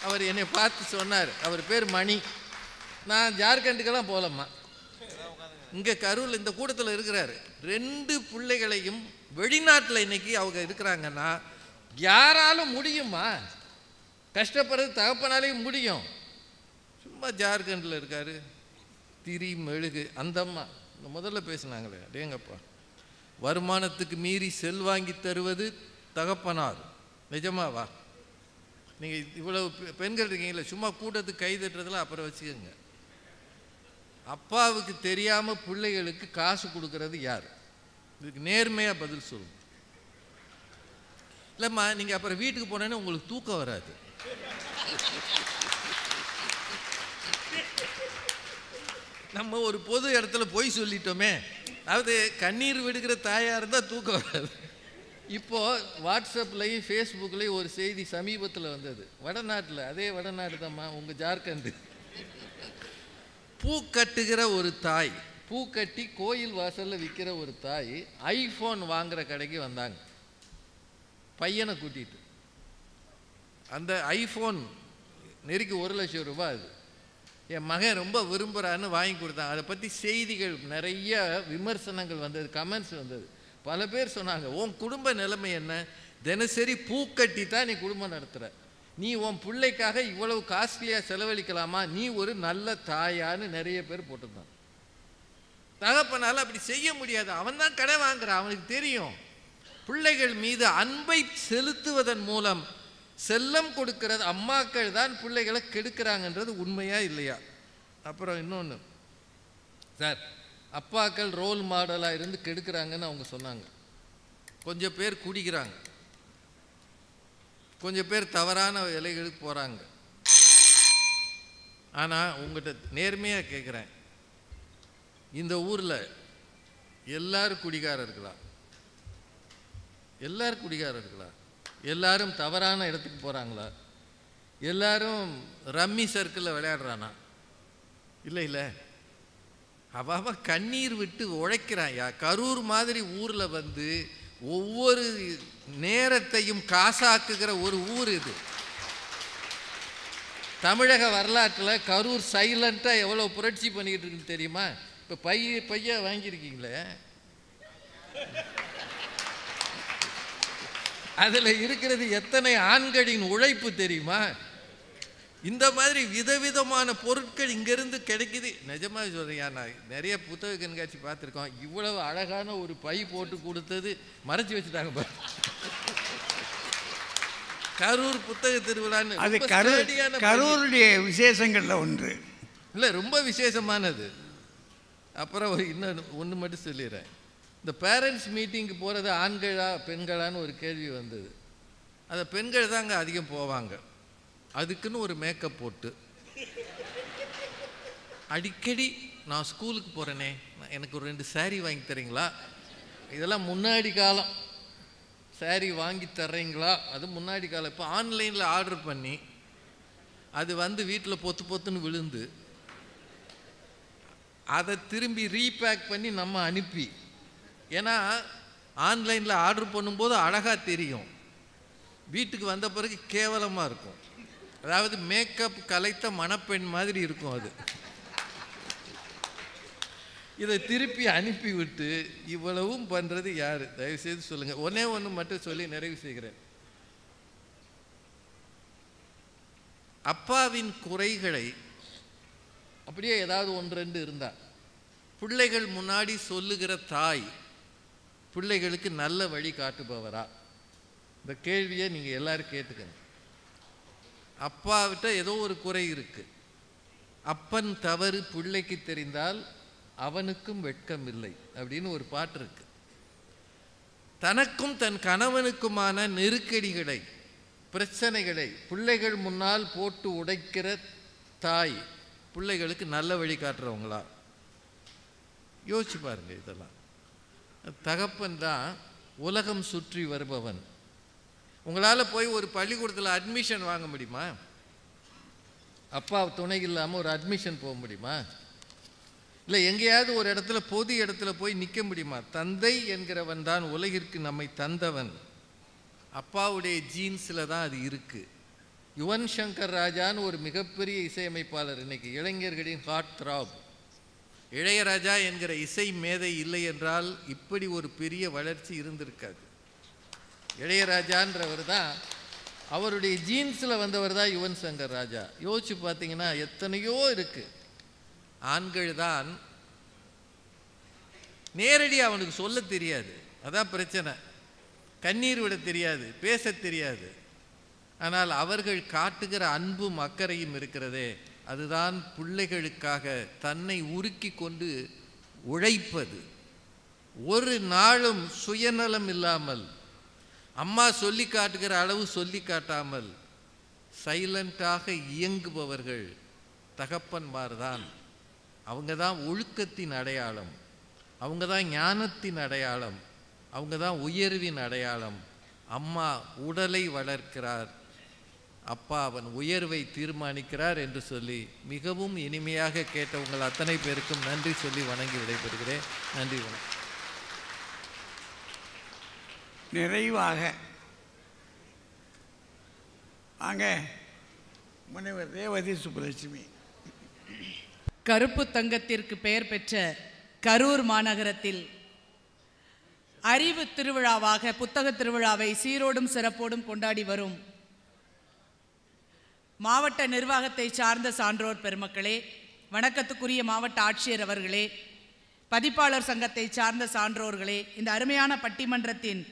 S4: அவர் என்னை பார்த்து சொன்னார், அவர் பேர் மணி. நான் ஜார்க்கண்டுக்கெல்லாம் போகலம்மா, இங்கே கரூரில் இந்த கூட்டத்தில் இருக்கிறாரு. 2 பிள்ளைகளையும் வெளிநாட்டில் இன்னைக்கு அவங்க இருக்கிறாங்கன்னா யாராலும் முடியுமா? கஷ்டப்படுறது தகப்பனாலேயும் முடியும். சும்மா ஜார்க்கண்டில் இருக்காரு, திரி மெழுகு. அந்த அம்மா முதல்ல பேசினாங்களே, அடேங்கப்பா, வருமானத்துக்கு மீறி செல்வாங்கி தருவது தகப்பனார். நிஜமாவா? நீங்கள் இவ்வளவு பெண்கள் இருக்கீங்களே, சும்மா கூட்டத்துக்கு கை தட்டுறதுல அப்புறம் வச்சுக்கோங்க. அப்பாவுக்கு தெரியாமல் பிள்ளைகளுக்கு காசு கொடுக்கறது யார்? இதுக்கு நேர்மையாக பதில் சொல்லுங்க. இல்லைம்மா, நீங்கள் அப்புறம் வீட்டுக்கு போனேன்னு உங்களுக்கு தூக்கம் வராது. நம்ம ஒரு பொது இடத்துல போய் சொல்லிட்டோமே, அதாவது கண்ணீர் விடுகிற தாயாக இருந்தால் தூக்கம் வராது. இப்போது வாட்ஸ்அப்லேயும் ஃபேஸ்புக்லேயும் ஒரு செய்தி சமீபத்தில் வந்தது, வடநாட்டில், அதே வடநாடு தான்மா, உங்கள் ஜார்க்கண்டு. பூ கட்டுகிற ஒரு தாய், பூ கட்டி கோயில் வாசலில் விற்கிற ஒரு தாய் ஐஃபோன் வாங்குகிற கடைக்கு வந்தாங்க பையனை கூட்டிகிட்டு. அந்த ஐஃபோன் நெருக்கி 1 லட்சம் ரூபாய். அது என் மகன் ரொம்ப விரும்புகிறான்னு வாங்கி கொடுத்தாங்க. அதை பற்றி செய்திகள் நிறைய விமர்சனங்கள் வந்தது, கமெண்ட்ஸ் வந்தது. பல பேர் சொன்னாங்க, உன் குடும்ப நிலைமை என்ன? தினசரி பூக்கட்டி தான் நீ குடும்பம் நடத்துகிற, நீ உன் பிள்ளைக்காக இவ்வளவு காஸ்ட்லியாக செலவழிக்கலாமா? நீ ஒரு நல்ல தாயான்னு நிறைய பேர் போட்டுருந்தான். தகப்பனால் அப்படி செய்ய முடியாது, அவன் தான் கடை வாங்குறான், அவனுக்கு தெரியும். பிள்ளைகள் மீது அன்பை செலுத்துவதன் மூலம் செல்லம் கொடுக்கிறது அம்மாக்கள் தான் பிள்ளைகளை கெடுக்கிறாங்கன்றது உண்மையா இல்லையா? அப்புறம் இன்னொன்று சார், அப்பாக்கள் ரோல் மாடலாக இருந்து கெடுக்கிறாங்கன்னு அவங்க சொன்னாங்க. கொஞ்சம் பேர் குடிக்கிறாங்க, கொஞ்சம் பேர் தவறான வேலைகளுக்கு போகிறாங்க. ஆனால் உங்கள்கிட்ட நேர்மையாக கேட்குறேன், இந்த ஊரில் எல்லாரும் குடிகாரர்களா? எல்லாரும் குடிகாரர்களா? எல்லாரும் தவறான இடத்துக்கு போகிறாங்களா? எல்லாரும் ரம்மி சர்க்கிளில் விளையாடுறானா? இல்லை இல்லை, அவன் கண்ணீர் விட்டு உழைக்கிறான். கரூர் மாதிரி ஊரில் வந்து ஒவ்வொரு நேரத்தையும் காசாக்குகிற ஒரு ஊர் இது. தமிழக வரலாற்றில் கரூர் சைலண்ட்டாக எவ்வளோ புரட்சி பண்ணிக்கிட்டு இருக்குன்னு தெரியுமா? இப்போ பைய வாங்கியிருக்கீங்களே, அதில் இருக்கிறது எத்தனை ஆண்களின் உழைப்பு தெரியுமா? இந்த மாதிரி விதவிதமான பொருட்கள் இங்கேருந்து கிடைக்குது. நிஜமாக சொல்கிறேன், நான் நிறைய புத்தக கண்காட்சி பார்த்துருக்கோம். இவ்வளவு அழகான ஒரு பை போட்டு கொடுத்தது மறைச்சி வச்சுட்டாங்க பாரு. கரூர் புத்தக திருவிழான்னு
S2: அது கரூருடைய விசேஷங்களில் ஒன்று
S4: இல்லை, ரொம்ப விசேஷமானது. அப்புறம் இன்னொன்று ஒன்று மட்டும் சொல்லிடுறேன். இந்த பேரண்ட்ஸ் மீட்டிங்கு போகிறது ஆண்களா பெண்களான்னு ஒரு கேள்வி வந்தது. அதை பெண்கள் தாங்க அதிகம் போவாங்க. அதுக்குன்னு ஒரு மேக்கப் போட்டு அடிக்கடி நான் ஸ்கூலுக்கு போகிறேனே, எனக்கு ஒரு 2 saree வாங்கி தரீங்களா? இதெல்லாம் முன்னாடி காலம். saree வாங்கி தர்றீங்களா? அது முன்னாடி காலம். இப்போ ஆன்லைனில் ஆர்டர் பண்ணி அது வந்து வீட்டில் பொத்துன்னு விழுந்து அதை திரும்பி ரீபேக் பண்ணி நம்ம அனுப்பி, ஏன்னா ஆன்லைனில் ஆர்டர் பண்ணும்போது அழகாக தெரியும், வீட்டுக்கு வந்த பிறகு கேவலமாக இருக்கும். அதாவது மேக்கப் கலைத்த மணப்பெண் மாதிரி இருக்கும் அது. இதை திருப்பி அனுப்பி விட்டு இவ்வளவும் பண்ணுறது யார்? தயவுசெய்து சொல்லுங்கள். ஒன்று மட்டும் சொல்லி நிறைவு செய்கிறேன். அப்பாவின் குறைகளை அப்படியே ஏதாவது 1-2 இருந்தா பிள்ளைகள் முன்னாடி சொல்லுகிற தாய் பிள்ளைகளுக்கு நல்ல வழி காட்டுபவரா? இந்த கேள்வியை நீங்கள் எல்லாரும் கேட்டுக்கங்க. அப்பாவிட்ட ஏதோ ஒரு குறை இருக்கு, அப்பன் தவறு பிள்ளைக்கு தெரிந்தால் அவனுக்கும் வெட்கம் இல்லை அப்படின்னு ஒரு பாட்டு இருக்கு. தனக்கும் தன் கணவனுக்குமான நெருக்கடிகளை பிரச்சனைகளை பிள்ளைகள் முன்னால் போட்டு உடைக்கிற தாய் பிள்ளைகளுக்கு நல்ல வழி காட்டுறவங்களா? யோசிச்சு பாருங்க. இதெல்லாம் தகப்பன் தான் உலகம் சுற்றி வருபவன். உங்களால் போய் ஒரு பள்ளிக்கூடத்தில் அட்மிஷன் வாங்க முடியுமா? அப்பா துணை இல்லாமல் ஒரு அட்மிஷன் போக முடியுமா? இல்லை எங்கேயாவது ஒரு இடத்துல பொது இடத்துல போய் நிற்க முடியுமா? தந்தை என்கிறவன் தான் உலகிற்கு நம்மை தந்தவன். அப்பாவுடைய ஜீன்ஸில் தான் அது இருக்குது. யுவன் சங்கர் ராஜான்னு ஒரு மிகப்பெரிய இசையமைப்பாளர், இன்னைக்கு இளைஞர்களின் ஹார்ட் த்ராப். இளையராஜா என்கிற இசை மேதை இல்லை என்றால் இப்படி ஒரு பெரிய வளர்ச்சி இருந்திருக்காது. இளையராஜான்றவர் தான், அவருடைய ஜீன்ஸில் வந்தவர் தான் யுவன் சங்கர் ராஜா. யோசிச்சு பார்த்தீங்கன்னா எத்தனையோ இருக்கு. ஆண்கள் தான் நேரடி அவனுக்கு சொல்ல தெரியாது, அதான் பிரச்சனை. கண்ணீர் விட தெரியாது, பேச தெரியாது. ஆனால் அவர்கள் காட்டுகிற அன்பும் அக்கறையும் இருக்கிறதே, அதுதான் பிள்ளைகளுக்காக தன்னை உருக்கி கொண்டு உழைப்பது. ஒரு நாளும் சுயநலம் இல்லாமல், அம்மா சொல்லி காட்டுகிற அளவு சொல்லி காட்டாமல் சைலண்டாக இயங்குபவர்கள் தகப்பன்மார் தான். அவங்க தான் ஒழுக்கத்தின் அடையாளம், அவங்க தான் ஞானத்தின் அடையாளம், அவங்க தான் உயர்வின் அடையாளம். அம்மா உடலை வளர்க்கிறார், அப்பா அவன் உயர்வை தீர்மானிக்கிறார் என்று சொல்லி மிகவும் இனிமையாக கேட்ட உங்கள் அத்தனை பேருக்கும் நன்றி சொல்லி வணங்கி விடைபெறுகிறேன். நன்றி, வணக்கம்.
S2: நிறைவாக வாங்க முனைவர் ரேவதி சுப்புலட்சுமி.
S5: கருப்பு தங்கத்திற்கு பெயர் பெற்ற கரூர் மாநகரத்தில் அறிவு திருவிழாவாக புத்தக திருவிழாவை சீரோடும் சிறப்போடும் கொண்டாடி வரும் மாவட்ட நிர்வாகத்தை சார்ந்த சான்றோர் பெருமக்களே, வணக்கத்துக்குரிய மாவட்ட ஆட்சியர் அவர்களே, பதிப்பாளர் சங்கத்தை சார்ந்த சான்றோர்களே, இந்த அருமையான பட்டிமன்றத்தின்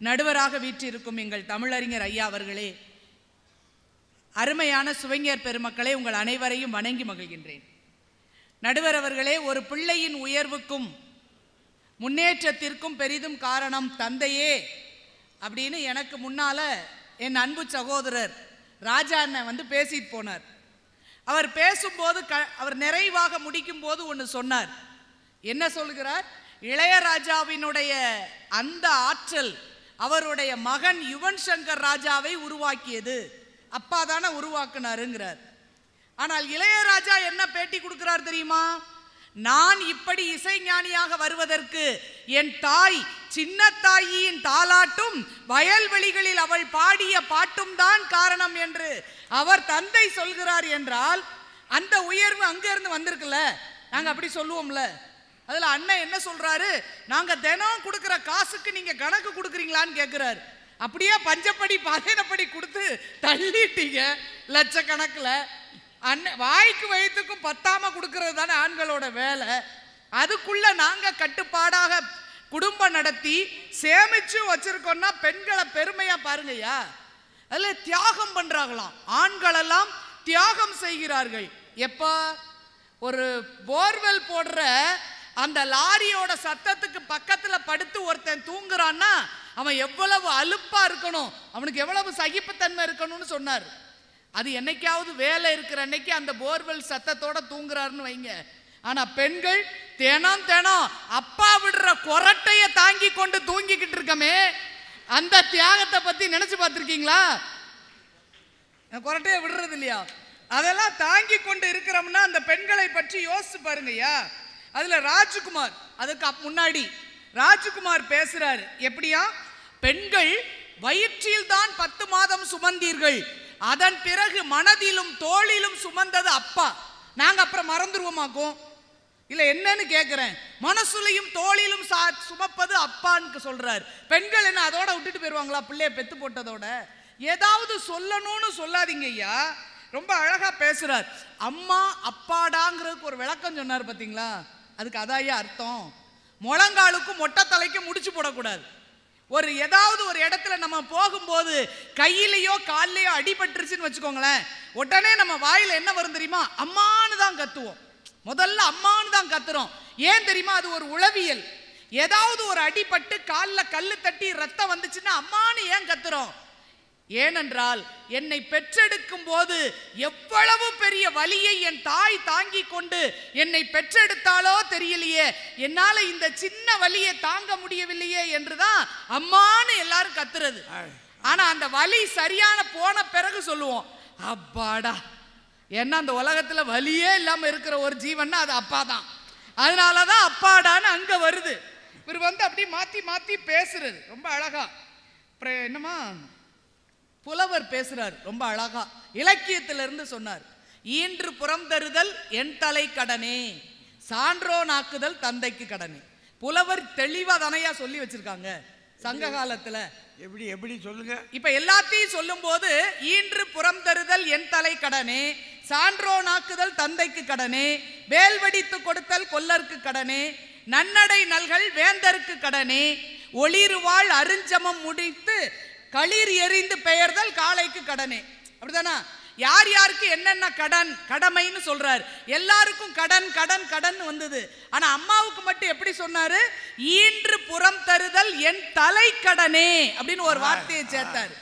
S5: நடுவராக வீற்றிருக்கும் எங்கள் தமிழறிஞர் ஐயா அவர்களே, அருமையான சுவைஞர் பெருமக்களே, உங்கள் அனைவரையும் வணங்கி மகிழ்கின்றேன். நடுவர் அவர்களே, ஒரு பிள்ளையின் உயர்வுக்கும் முன்னேற்றத்திற்கும் பெரிதும் காரணம் தந்தையே அப்படின்னு எனக்கு முன்னால என் அன்பு சகோதரர் ராஜா அண்ணன் பேசிட்டு போனார். அவர் பேசும்போது அவர் நிறைவாக முடிக்கும் போது ஒன்று சொன்னார். என்ன சொல்கிறார்? இளையராஜாவினுடைய அந்த ஆற்றல் அவருடைய மகன் யுவன் சங்கர் ராஜாவை உருவாக்கியது, அப்பா தானே உருவாக்குனாருங்கிறார். ஆனால் இளையராஜா என்ன பேட்டி கொடுக்கிறார் தெரியுமா? நான் இப்படி இசைஞானியாக வருவதற்கு என் தாய் சின்ன தாயின் தாலாட்டும் வயல்வெளிகளில் அவள் பாடிய பாட்டும் தான் காரணம் என்று அவர் தந்தை சொல்கிறார் என்றால் அந்த உயர்வு அங்கிருந்து வந்திருக்குல்ல, நாங்க அப்படி சொல்லுவோம்ல. அதுல அண்ணன் என்ன சொல்றாரு? நாங்க தினம் கொடுக்கிற காசுக்கு நீங்க கணக்கு கொடுக்குறீங்களான்னு கேட்கிறாரு. அப்படியே பஞ்சப்படி பதினப்படி கொடுத்து தள்ளிட்டீங்க லட்சக்கணக்கில். அண்ணன் வாய்க்கு வயிற்றுக்கும் பத்தாம கொடுக்கறது தானே ஆண்களோட வேலை. அதுக்குள்ள நாங்க கட்டுப்பாடாக குடும்பம் நடத்தி சேமிச்சு வச்சிருக்கோம்னா பெண்களை பெருமையா பாருங்கய்யா. அதுல தியாகம் பண்றாங்களாம், ஆண்கள் எல்லாம் தியாகம் செய்கிறார்கள். எப்ப ஒரு போர்வெல் போடுற அந்த லாரியோட சத்தத்துக்கு பக்கத்துல படுத்து ஒருத்தன் தூங்குறான்னா அவன் எவ்வளவு அலுப்பா இருக்கணும், அவனுக்கு எவ்வளவு சகிப்புத்தன்மை இருக்கணும்னு சொன்னார். அது என்னைக்காவது வேலை இருக்கிற அன்னைக்கு அந்த போர்வெல் சத்தத்தோட தூங்குறாருன்னு வைங்க. ஆனா பெண்கள் தினம் தினம் அப்பா விடுற கொரட்டைய தாங்கி கொண்டு தூங்கிக்கிட்டு இருக்கமே, அந்த தியாகத்தை பத்தி நினைச்சு பார்த்திருக்கீங்களா? கொரட்டைய விடுறது இல்லையா? அதெல்லாம் தாங்கி கொண்டு இருக்கிறோம்னா அந்த பெண்களை பற்றி யோசிச்சு பாருங்கய்யா. அதுல ராஜ்குமார், அதுக்கு முன்னாடி ராஜ்குமார் பேசுறாரு. எப்படியா? பெண்கள் வயிற்றில் தான் 10 மாதம் சுமந்தீர்கள், அதன் பிறகு மனதிலும் தோளிலும் சுமந்தது அப்பா. நாங்க அப்புறம் மறந்துருவோமாக்கும் இல்ல என்னன்னு கேட்கிறேன். மனசுலையும் தோளிலும் சுமப்பது அப்பான்னு சொல்றாரு. பெண்கள் என்ன அதோட விட்டுட்டு போயிருவாங்களா? பிள்ளைய பெத்து போட்டதோட ஏதாவது சொல்லணும்னு சொல்லாதீங்க ஐயா. ரொம்ப அழகா பேசுறார். அம்மா அப்பாடாங்கிறதுக்கு ஒரு விளக்கம் சொன்னார் பாத்தீங்களா? அதுக்கு அதாயா அர்த்தம். முழங்காலுக்கும் மொட்டை தலைக்கும் முடிச்சு போடக்கூடாது. ஒரு ஏதாவது ஒரு இடத்துல நம்ம போகும்போது கையிலையோ காலிலையோ அடிபட்டுருச்சுன்னு வச்சுக்கோங்களேன், உடனே நம்ம வாயில என்ன வரும் தெரியுமா? அம்மானு தான் கத்துவோம். முதல்ல அம்மானு தான் கத்துறோம். ஏன் தெரியுமா? அது ஒரு உளவியல். ஏதாவது ஒரு அடிபட்டு காலில் கல்லு தட்டி ரத்தம் வந்துச்சுன்னா அம்மானு ஏன் கத்துறோம்? ஏனென்றால் என்னை பெற்றெடுக்கும் போது எவ்வளவு பெரிய வலியை என் தாய் தாங்கி கொண்டு என்னை பெற்றெடுத்தாலோ தெரியலையே, என்னால இந்த சின்ன வலியை தாங்க முடியவில்லையே என்றுதான் அம்மான்னு எல்லாரும் கத்துறது. ஆனா அந்த வலி சரியான போன பிறகு சொல்லுவோம் அப்பாடா. ஏன்னா அந்த உலகத்துல வலியே இல்லாம இருக்கிற ஒரு ஜீவன்னா அது அப்பா தான். அதனாலதான் அப்பாடான்னு அங்க வருது. இவர் வந்து அப்படி மாத்தி மாத்தி பேசுறது ரொம்ப அழகா. என்னமா புலவர் பேசுறார் ரொம்ப அழகா, இலக்கியத்திலிருந்து சொன்னார். ஈன்று புறம் தருதல் என் தலை கடனே, சான்றோ நாக்குதல் தந்தைக்கு கடனே. புலவர் தெளிவா தானையா சொல்லி வச்சிருக்காங்க சங்க காலத்துல.
S2: எப்படி எப்படி சொல்லுங்க.
S5: இப்ப எல்லாத்தையும் சொல்லும் போது ஈன்று புறம் தருதல் என் தலை கடனே, சான்றோ நாக்குதல் தந்தைக்கு கடனே, வேல் வெடித்து கொடுத்தல் கொல்லருக்கு கடனே, நன்னடை நல்கள் வேந்தருக்கு கடனே, ஒளிருவாள் அருஞ்சமம் முடித்து களிர் எறிந்து பெயர்தல் காளைக்கு கடனே. அப்படிதானா? யார் யாருக்கு என்னென்ன கடன் கடமைன்னு சொல்றாரு. எல்லாருக்கும் கடன் கடன் கடன் வந்தது. ஆனா அம்மாவுக்கு மட்டும் எப்படி சொன்னாரு? ஈன்று புறம் தருதல் என் தலை கடனே அப்படின்னு ஒரு வார்த்தையை சேர்த்தாரு.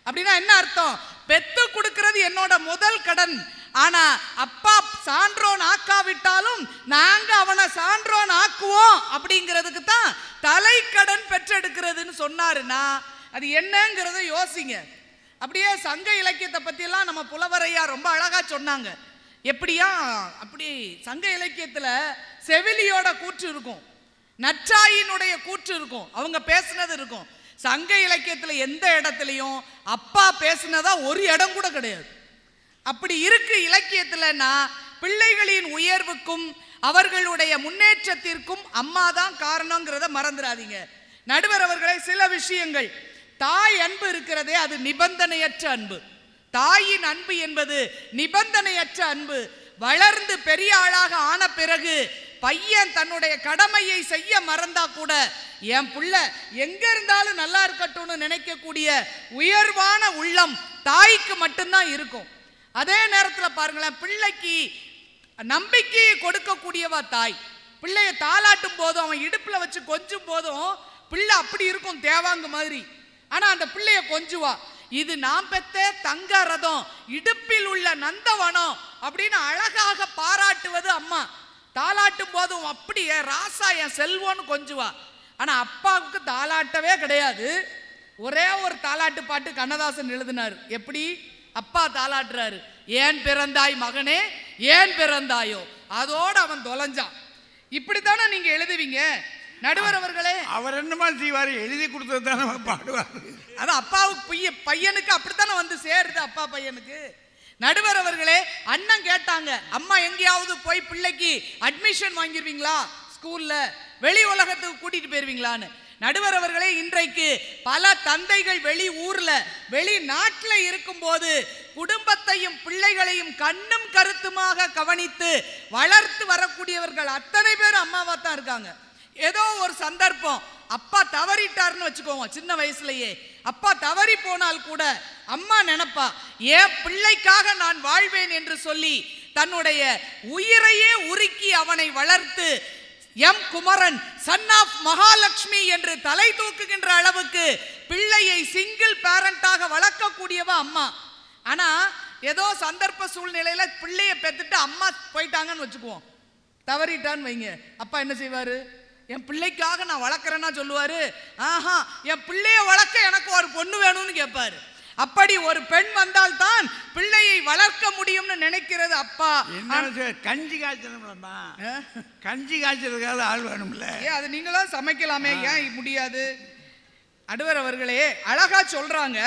S5: அப்படின்னா என்ன அர்த்தம்? பெத்து கொடுக்கிறது என்னோட முதல் கடன். ஆனா அப்பா சான்றோன் ஆக்காவிட்டாலும் நாங்க அவனை சான்றோன் ஆக்குவோம் அப்படிங்கிறதுக்கு தான் தலை கடன் பெற்றெடுக்கிறதுன்னு சொன்னாருன்னா அது என்னங்கிறத யோசிங்க. அப்படியே சங்க இலக்கியத்தை பத்தி எல்லாம் நம்ம புலவரையா ரொம்ப அழகா சொன்னாங்க. எப்படியா அப்படி சங்க இலக்கியத்துல செவிலியோட கூற்று இருக்கும், நற்றாயினுடைய கூற்று இருக்கும், அவங்க பேசுனது இருக்கும். சங்க இலக்கியத்துல எந்த இடத்துலையும் அப்பா பேசுனதா ஒரு இடம் கூட கிடையாது. அப்படி இருக்கு இலக்கியத்துலன்னா பிள்ளைகளின் உயர்வுக்கும் அவர்களுடைய முன்னேற்றத்திற்கும் அம்மா தான் காரணங்கிறத மறந்துடாதீங்க. நடுவர் அவர்களே, சில விஷயங்கள் தாய் அன்பு இருக்கிறதே அது நிபந்தனையற்ற அன்பு. தாயின் அன்பு என்பது நிபந்தனையற்ற அன்பு. வளர்ந்து பெரிய ஆளாக ஆன பிறகு பையன் தன்னுடைய கடமையை செய்ய மறந்தா கூட என் புள்ள எங்க இருந்தாலும் நல்லா இருக்கட்டும்னு நினைக்கக்கூடிய உயர்வான உள்ளம் தாய்க்கு மட்டும்தான் இருக்கும். அதே நேரத்தில் பாருங்களேன், பிள்ளைக்கு நம்பிக்கையை கொடுக்கக்கூடியவா தாய். பிள்ளைய தாளாட்டும் போதும் அவன் இடுப்புல வச்சு கொஞ்சும் போதும் பிள்ளை அப்படி இருக்கும் தேவாங்க மாதிரி. ஆனா அந்த பிள்ளைய கொஞ்சுவா, இது நான் பெத்த தங்க ரதம், இடுப்பில் உள்ள நந்தவனம் அப்படின்னு அழகாக பாராட்டுவது அம்மா. தாளாட்டும் போதும் அப்படியே ராசா என் செல்வம்னு கொஞ்சுவா. ஆனா அப்பாவுக்கு தாளாட்டவே கிடையாது. ஒரே ஒரு தாளாட்டு பாட்டு கண்ணதாசன் எழுதினார். எப்படி அப்பா தாளாட்டுறாரு, ஏன் பிறந்தாய் மகனே ஏன் பிறந்தாயோ, அதோட அவன் தொலைஞ்சான். இப்படித்தானே நீங்க எழுதுவீங்க. நடுவர் அவர்களே,
S2: அவர் என்னமா செய்வாரு? எழுதி கொடுத்தது தானே பாடுவார்.
S5: அது அப்பாவுக்கு பையனுக்கு அப்படித்தானே வந்து சேருது, அப்பா பையனுக்கு. நடுவர் அவர்களே, அண்ணன் கேட்டாங்க, அம்மா எங்கேயாவது போய் பிள்ளைக்கு அட்மிஷன் வாங்கிடுவீங்களா, ஸ்கூல்ல வெளி உலகத்துக்கு கூட்டிட்டு போயிருவீங்களான்னு. நடுவர் அவர்களே, இன்றைக்கு பல தந்தைகள் வெளி ஊர்ல வெளிநாட்டில் இருக்கும் போது குடும்பத்தையும் பிள்ளைகளையும் கண்ணும் கருத்துமாக கவனித்து வளர்த்து வரக்கூடியவர்கள் அத்தனை பேர் அம்மாவா தான் இருக்காங்க. ஏதோ ஒரு சந்தர்ப்பம் அப்பா தவறிட்டார்னு வச்சுக்கோங்க, சின்ன வயசுலயே அப்பா தவறி போனால் கூட அம்மா நினைப்பா, ஏன் பிள்ளைக்காக நான் வாழ்வேன் என்று சொல்லி தன்னுடைய உயிரையே உருக்கி அவனை வளர்த்து M Kumaran son of Mahalakshmi என்று தலை தூக்குகின்ற அளவுக்கு பிள்ளையை சிங்கிள் பேரண்டாக வளர்க்கக்கூடியவா அம்மா. ஆனா ஏதோ சந்தர்ப்ப சூழ்நிலையில பிள்ளைய பெத்துட்டு அம்மா போயிட்டாங்கன்னு வச்சுக்குவோம், தவறிட்டான்னு வைங்க, அப்பா என்ன செய்வாரு? என் பிள்ளைக்காக நான் வளர்க்குறேன்னா சொல்லுவாரு, ஆஹா என் பிள்ளைய வளர்க்க எனக்கு ஒரு பொண்ணு வேணும்னு கேட்பாரு. அப்படி ஒரு பெண் வந்தால் தான் பிள்ளையை வளர்க்க முடியும்னு நினைக்கிறது அப்பா.
S2: கஞ்சி காய்ச்சணும்லம்மா, கஞ்சி காய்ச்சதுக்காக ஆள் வேணும்ல.
S5: ஏன் அது நீங்களும் சமைக்கலாமே, ஏன் முடியாது? நடுவர் அவர்களே அழகா சொல்றாங்க.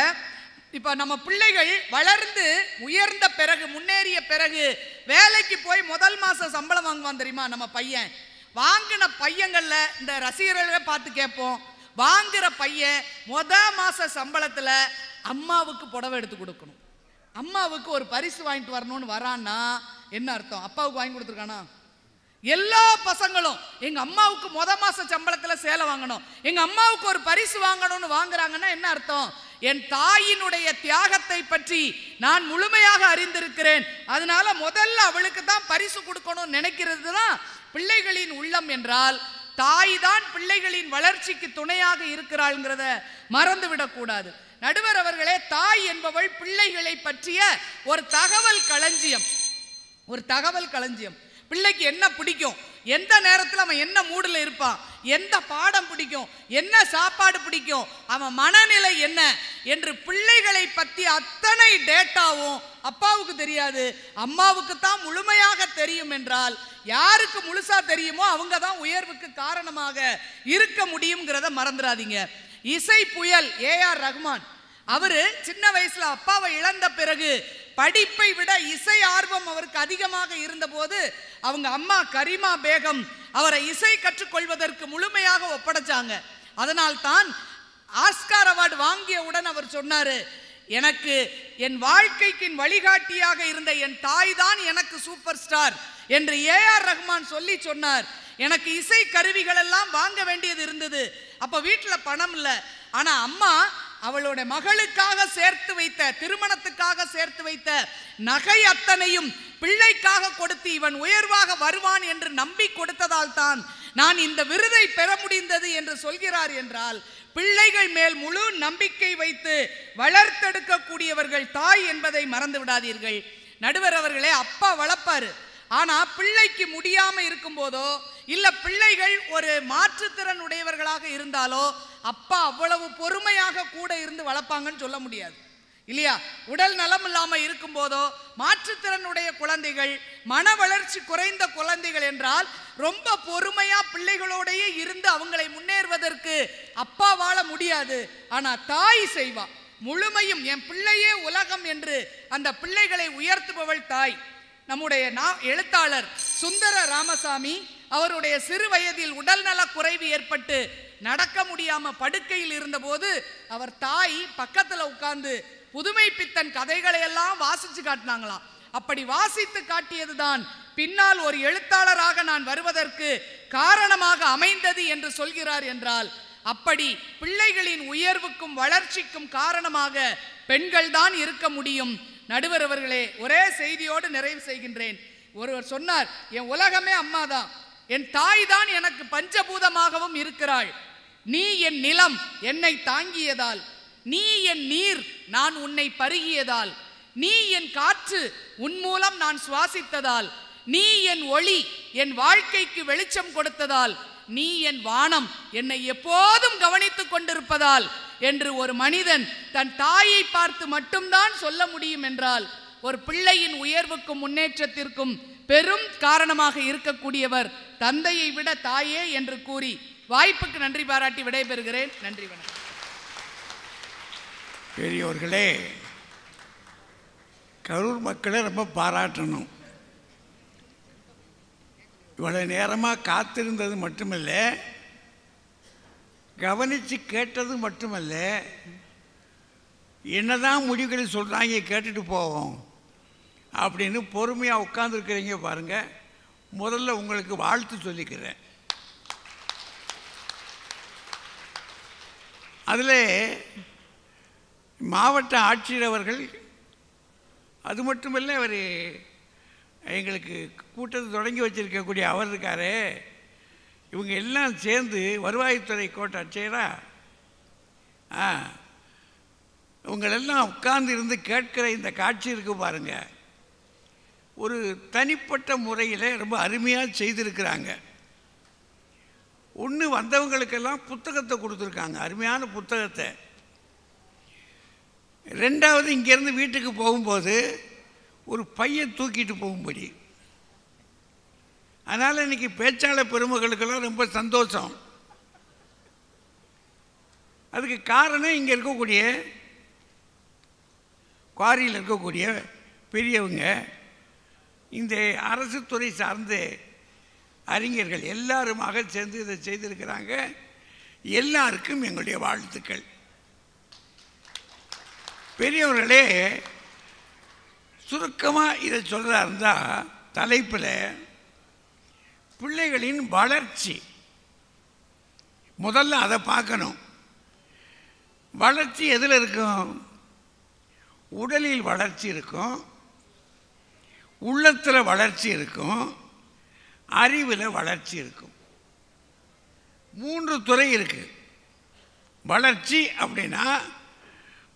S5: இப்ப நம்ம பிள்ளைகள் வளர்ந்து உயர்ந்த பிறகு முன்னேறிய பிறகு வேலைக்கு போய் முதல் மாசம் சம்பளம் வாங்குவான் தெரியுமா நம்ம பையன். வாங்கின பையங்கள்ல இந்த ரசிகர்களை பார்த்து கேட்போம், வாங்குற பையன் மாச சம்பளத்துல அம்மாவுக்கு புடவை எடுத்து கொடுக்கணும், அம்மாவுக்கு ஒரு பரிசு வாங்கிட்டு வரணும்னு வரான்னா என்ன அர்த்தம்? அப்பாவுக்கு வாங்கி கொடுத்துருக்கானா? எல்லா பசங்களும் எங்க அம்மாவுக்கு மாச சம்பளத்துல சேலை வாங்கணும், எங்க அம்மாவுக்கு ஒரு பரிசு வாங்கணும்னு வாங்குறாங்கன்னா என்ன அர்த்தம்? என் தாயினுடைய தியாகத்தை பற்றி நான் முழுமையாக அறிந்திருக்கிறேன், அதனால முதல்ல அவளுக்கு தான் பரிசு கொடுக்கணும்னு நினைக்கிறது தான் பிள்ளைகளின் உள்ளம் என்றால், தாய் தான் பிள்ளைகளின் வளர்ச்சிக்கு துணையாக இருக்கிறாள்ங்கிறத மறந்து விடக்கூடாது. நடுவர் அவர்களே, தாய் என்பவள் பிள்ளைகளை பற்றிய ஒரு தகவல் களஞ்சியம். பிள்ளைக்கு என்ன பிடிக்கும், எந்த நேரத்தில் அவன் என்ன மூடில் இருப்பான், எந்த பாடம் பிடிக்கும், என்ன சாப்பாடு பிடிக்கும், அவன் மனநிலை என்ன என்று பிள்ளைகளை பற்றி அத்தனை டேட்டாவும் அப்பாவுக்கு தெரியாது, அம்மாவுக்கு தான் முழுமையாக தெரியும் என்றால் யாருக்கு முழுசா தெரியுமோ அவங்க தான் உயர்வுக்கு காரணமாக இருக்க முடியுங்கிறத மறந்துடாதீங்க. இசை புயல் ஏஆர் ரஹ்மான் அவரு சின்ன வயசுல அப்பாவை இழந்த பிறகு படிப்பை விட இசை ஆர்வம் அவருக்கு அதிகமாக இருந்தபோது அவங்க அம்மா கரிமா பேகம் அவரை இசை கற்றுக்கொள்வதற்கு முழுமையாக ஒப்படைச்சாங்க. அதனால் தான் ஆஸ்கார் அவார்டு வாங்கியவுடன் அவர் சொன்னாரு, எனக்கு என் வாழ்க்கைக்கு வழிகாட்டியாக இருந்த என் தாய் தான் எனக்கு சூப்பர் ஸ்டார் என்று ஏஆர் ரஹ்மான் சொல்லி சொன்னார். எனக்கு இசை கருவிகள் எல்லாம் வாங்க வேண்டியது இருந்தது, அப்ப வீட்டில் பணம் இல்லை. ஆனா அம்மா அவளோட மகளுக்காக சேர்த்து வைத்த, திருமணத்துக்காக சேர்த்து வைத்த நகை அத்தனையும் பிள்ளைக்காக கொடுத்து இவன் உயர்வாக வருவான் என்று நம்பி கொடுத்ததால் தான் நான் இந்த விருதை பெற முடிந்தது என்று சொல்கிறார் என்றால், பிள்ளைகள் மேல் முழு நம்பிக்கை வைத்து வளர்த்தெடுக்கக்கூடியவர்கள் தாய் என்பதை மறந்து விடாதீர்கள். நடுவர் அவர்களே, அப்பா வளர்ப்பாரு, ஆனா பிள்ளைக்கு முடியாம இருக்கும் போதோ இல்ல பிள்ளைகள் ஒரு மாற்றுத்திறன் உடையவர்களாக இருந்தாலோ அப்பா அவ்வளவு பொறுமையாக கூட இருந்து வளர்ப்பாங்கன்னு சொல்ல முடியாது இல்லையா? உடல் நலம் இல்லாம இருக்கும் போதோ மாற்றுத்திறனுடைய குழந்தைகள், மன வளர்ச்சி குறைந்த குழந்தைகள் என்றால் ரொம்ப பொறுமையா பிள்ளைகளோடையே இருந்து அவங்களை முன்னேறுவதற்கு அப்பா வாழ முடியாது. ஆனா தாய் செய்வா, முழுமையும் என் பிள்ளையே உலகம் என்று அந்த பிள்ளைகளை உயர்த்துபவள் தாய். நம்முடைய எழுத்தாளர் சுந்தர ராமசாமி அவருடைய சிறு வயதில் உடல்நல குறைவு ஏற்பட்டு நடக்க முடியாம படுக்கையில் இருந்தபோது அவர் தாய் பக்கத்துல உட்கார்ந்து புதுமை பித்தன் கதைகளை எல்லாம் வாசிச்சு காட்டினாங்களாம். அப்படி வாசித்து காட்டியதுதான் பின்னால் ஒரு எழுத்தாளராக நான் வருவதற்கு காரணமாக அமைந்தது என்று சொல்கிறார் என்றால், அப்படி பிள்ளைகளின் உயர்வுக்கும் வளர்ச்சிக்கும் காரணமாக பெண்கள் தான் இருக்க முடியும். நடுவர் அவர்களே, ஒரே செய்தியோடு நிறைவு செய்கின்றேன். ஒருவர் சொன்னார், என் உலகமே அம்மாதான், என் தாய் தான் எனக்கு பஞ்சபூதமாகவும் இருக்கிறாள். நீ என் நிலம் என்னை தாங்கியதால், நீ என் நீர் நான் உன்னை பருகியதால், நீ என் காற்று உன் மூலம் நான் சுவாசித்ததால், நீ என் ஒளி என் வாழ்க்கைக்கு வெளிச்சம் கொடுத்ததால், நீ என் வானம் என்னை எப்போதும் கவனித்துக் கொண்டிருப்பதால் என்று ஒரு மனிதன் தன் தாயை பார்த்து மட்டும்தான் சொல்ல முடியும் என்றால், ஒரு பிள்ளையின் உயர்வுக்கும் முன்னேற்றத்திற்கும் பெரும் காரணமாக இருக்கக்கூடியவர் தந்தையை விட தாயே என்று கூறி வாய்ப்புக்கு நன்றி பாராட்டி விடைபெறுகிறேன். நன்றி, வணக்கம்.
S2: பெரியோர்களே, கரூர் மக்களை ரொம்ப பாராட்டணும். இவ்வளவு நேரமாக காத்திருந்தது மட்டுமல்ல, கவனித்து கேட்டது மட்டுமல்ல, என்னதான் முடிவுகளை சொல்கிறாங்க கேட்டுட்டு போவோம் அப்படின்னு பொறுமையாக உட்கார்ந்துருக்கிறீங்க பாருங்கள். முதல்ல உங்களுக்கு வாழ்த்து சொல்லிக்கிறேன். அதில் மாவட்ட ஆட்சியர் அவர்கள், அது மட்டுமல்ல, அவர் எங்களுக்கு கூட்டத்தை தொடங்கி வச்சிருக்கக்கூடிய அவர் இருக்காரு, இவங்க எல்லாம் சேர்ந்து வருவாய்த்துறை கோட்ட ஆட்சியரா இவங்களெல்லாம் உட்கார்ந்து இருந்து கேட்கிற இந்த காட்சி இருக்கு பாருங்க, ஒரு தனிப்பட்ட முறையில் ரொம்ப அருமையாக செய்திருக்கிறாங்க. ஒன்று, வந்தவங்களுக்கெல்லாம் புத்தகத்தை கொடுத்துருக்காங்க, அருமையான புத்தகத்தை. ரெண்டாவது, இங்கேருந்து வீட்டுக்கு போகும்போது ஒரு பையன் தூக்கிட்டு போகும்படி. அதனால் இன்றைக்கி பேச்சாளர் பெருமகளுக்கெல்லாம் ரொம்ப சந்தோஷம். அதுக்கு காரணம் இங்கே இருக்கக்கூடிய குவாரியில் இருக்கக்கூடிய பெரியவங்க, இந்த அரசு துறை சார்ந்த அறிஞர்கள் எல்லாருமாக சேர்ந்து இதை செய்திருக்கிறாங்க. எல்லாருக்கும் எங்களுடைய வாழ்த்துக்கள். பெரியவர்களே, சுருக்கமாக இதை சொல்கிறா இருந்தால் தலைப்பில் பிள்ளைகளின் வளர்ச்சி, முதல்ல அதை பார்க்கணும். வளர்ச்சி எதில் இருக்கும்? உடலில் வளர்ச்சி இருக்கும், உள்ளத்தில் வளர்ச்சி இருக்கும், அறிவில் வளர்ச்சி இருக்கும். 3 துறை இருக்குது. வளர்ச்சி அப்படின்னா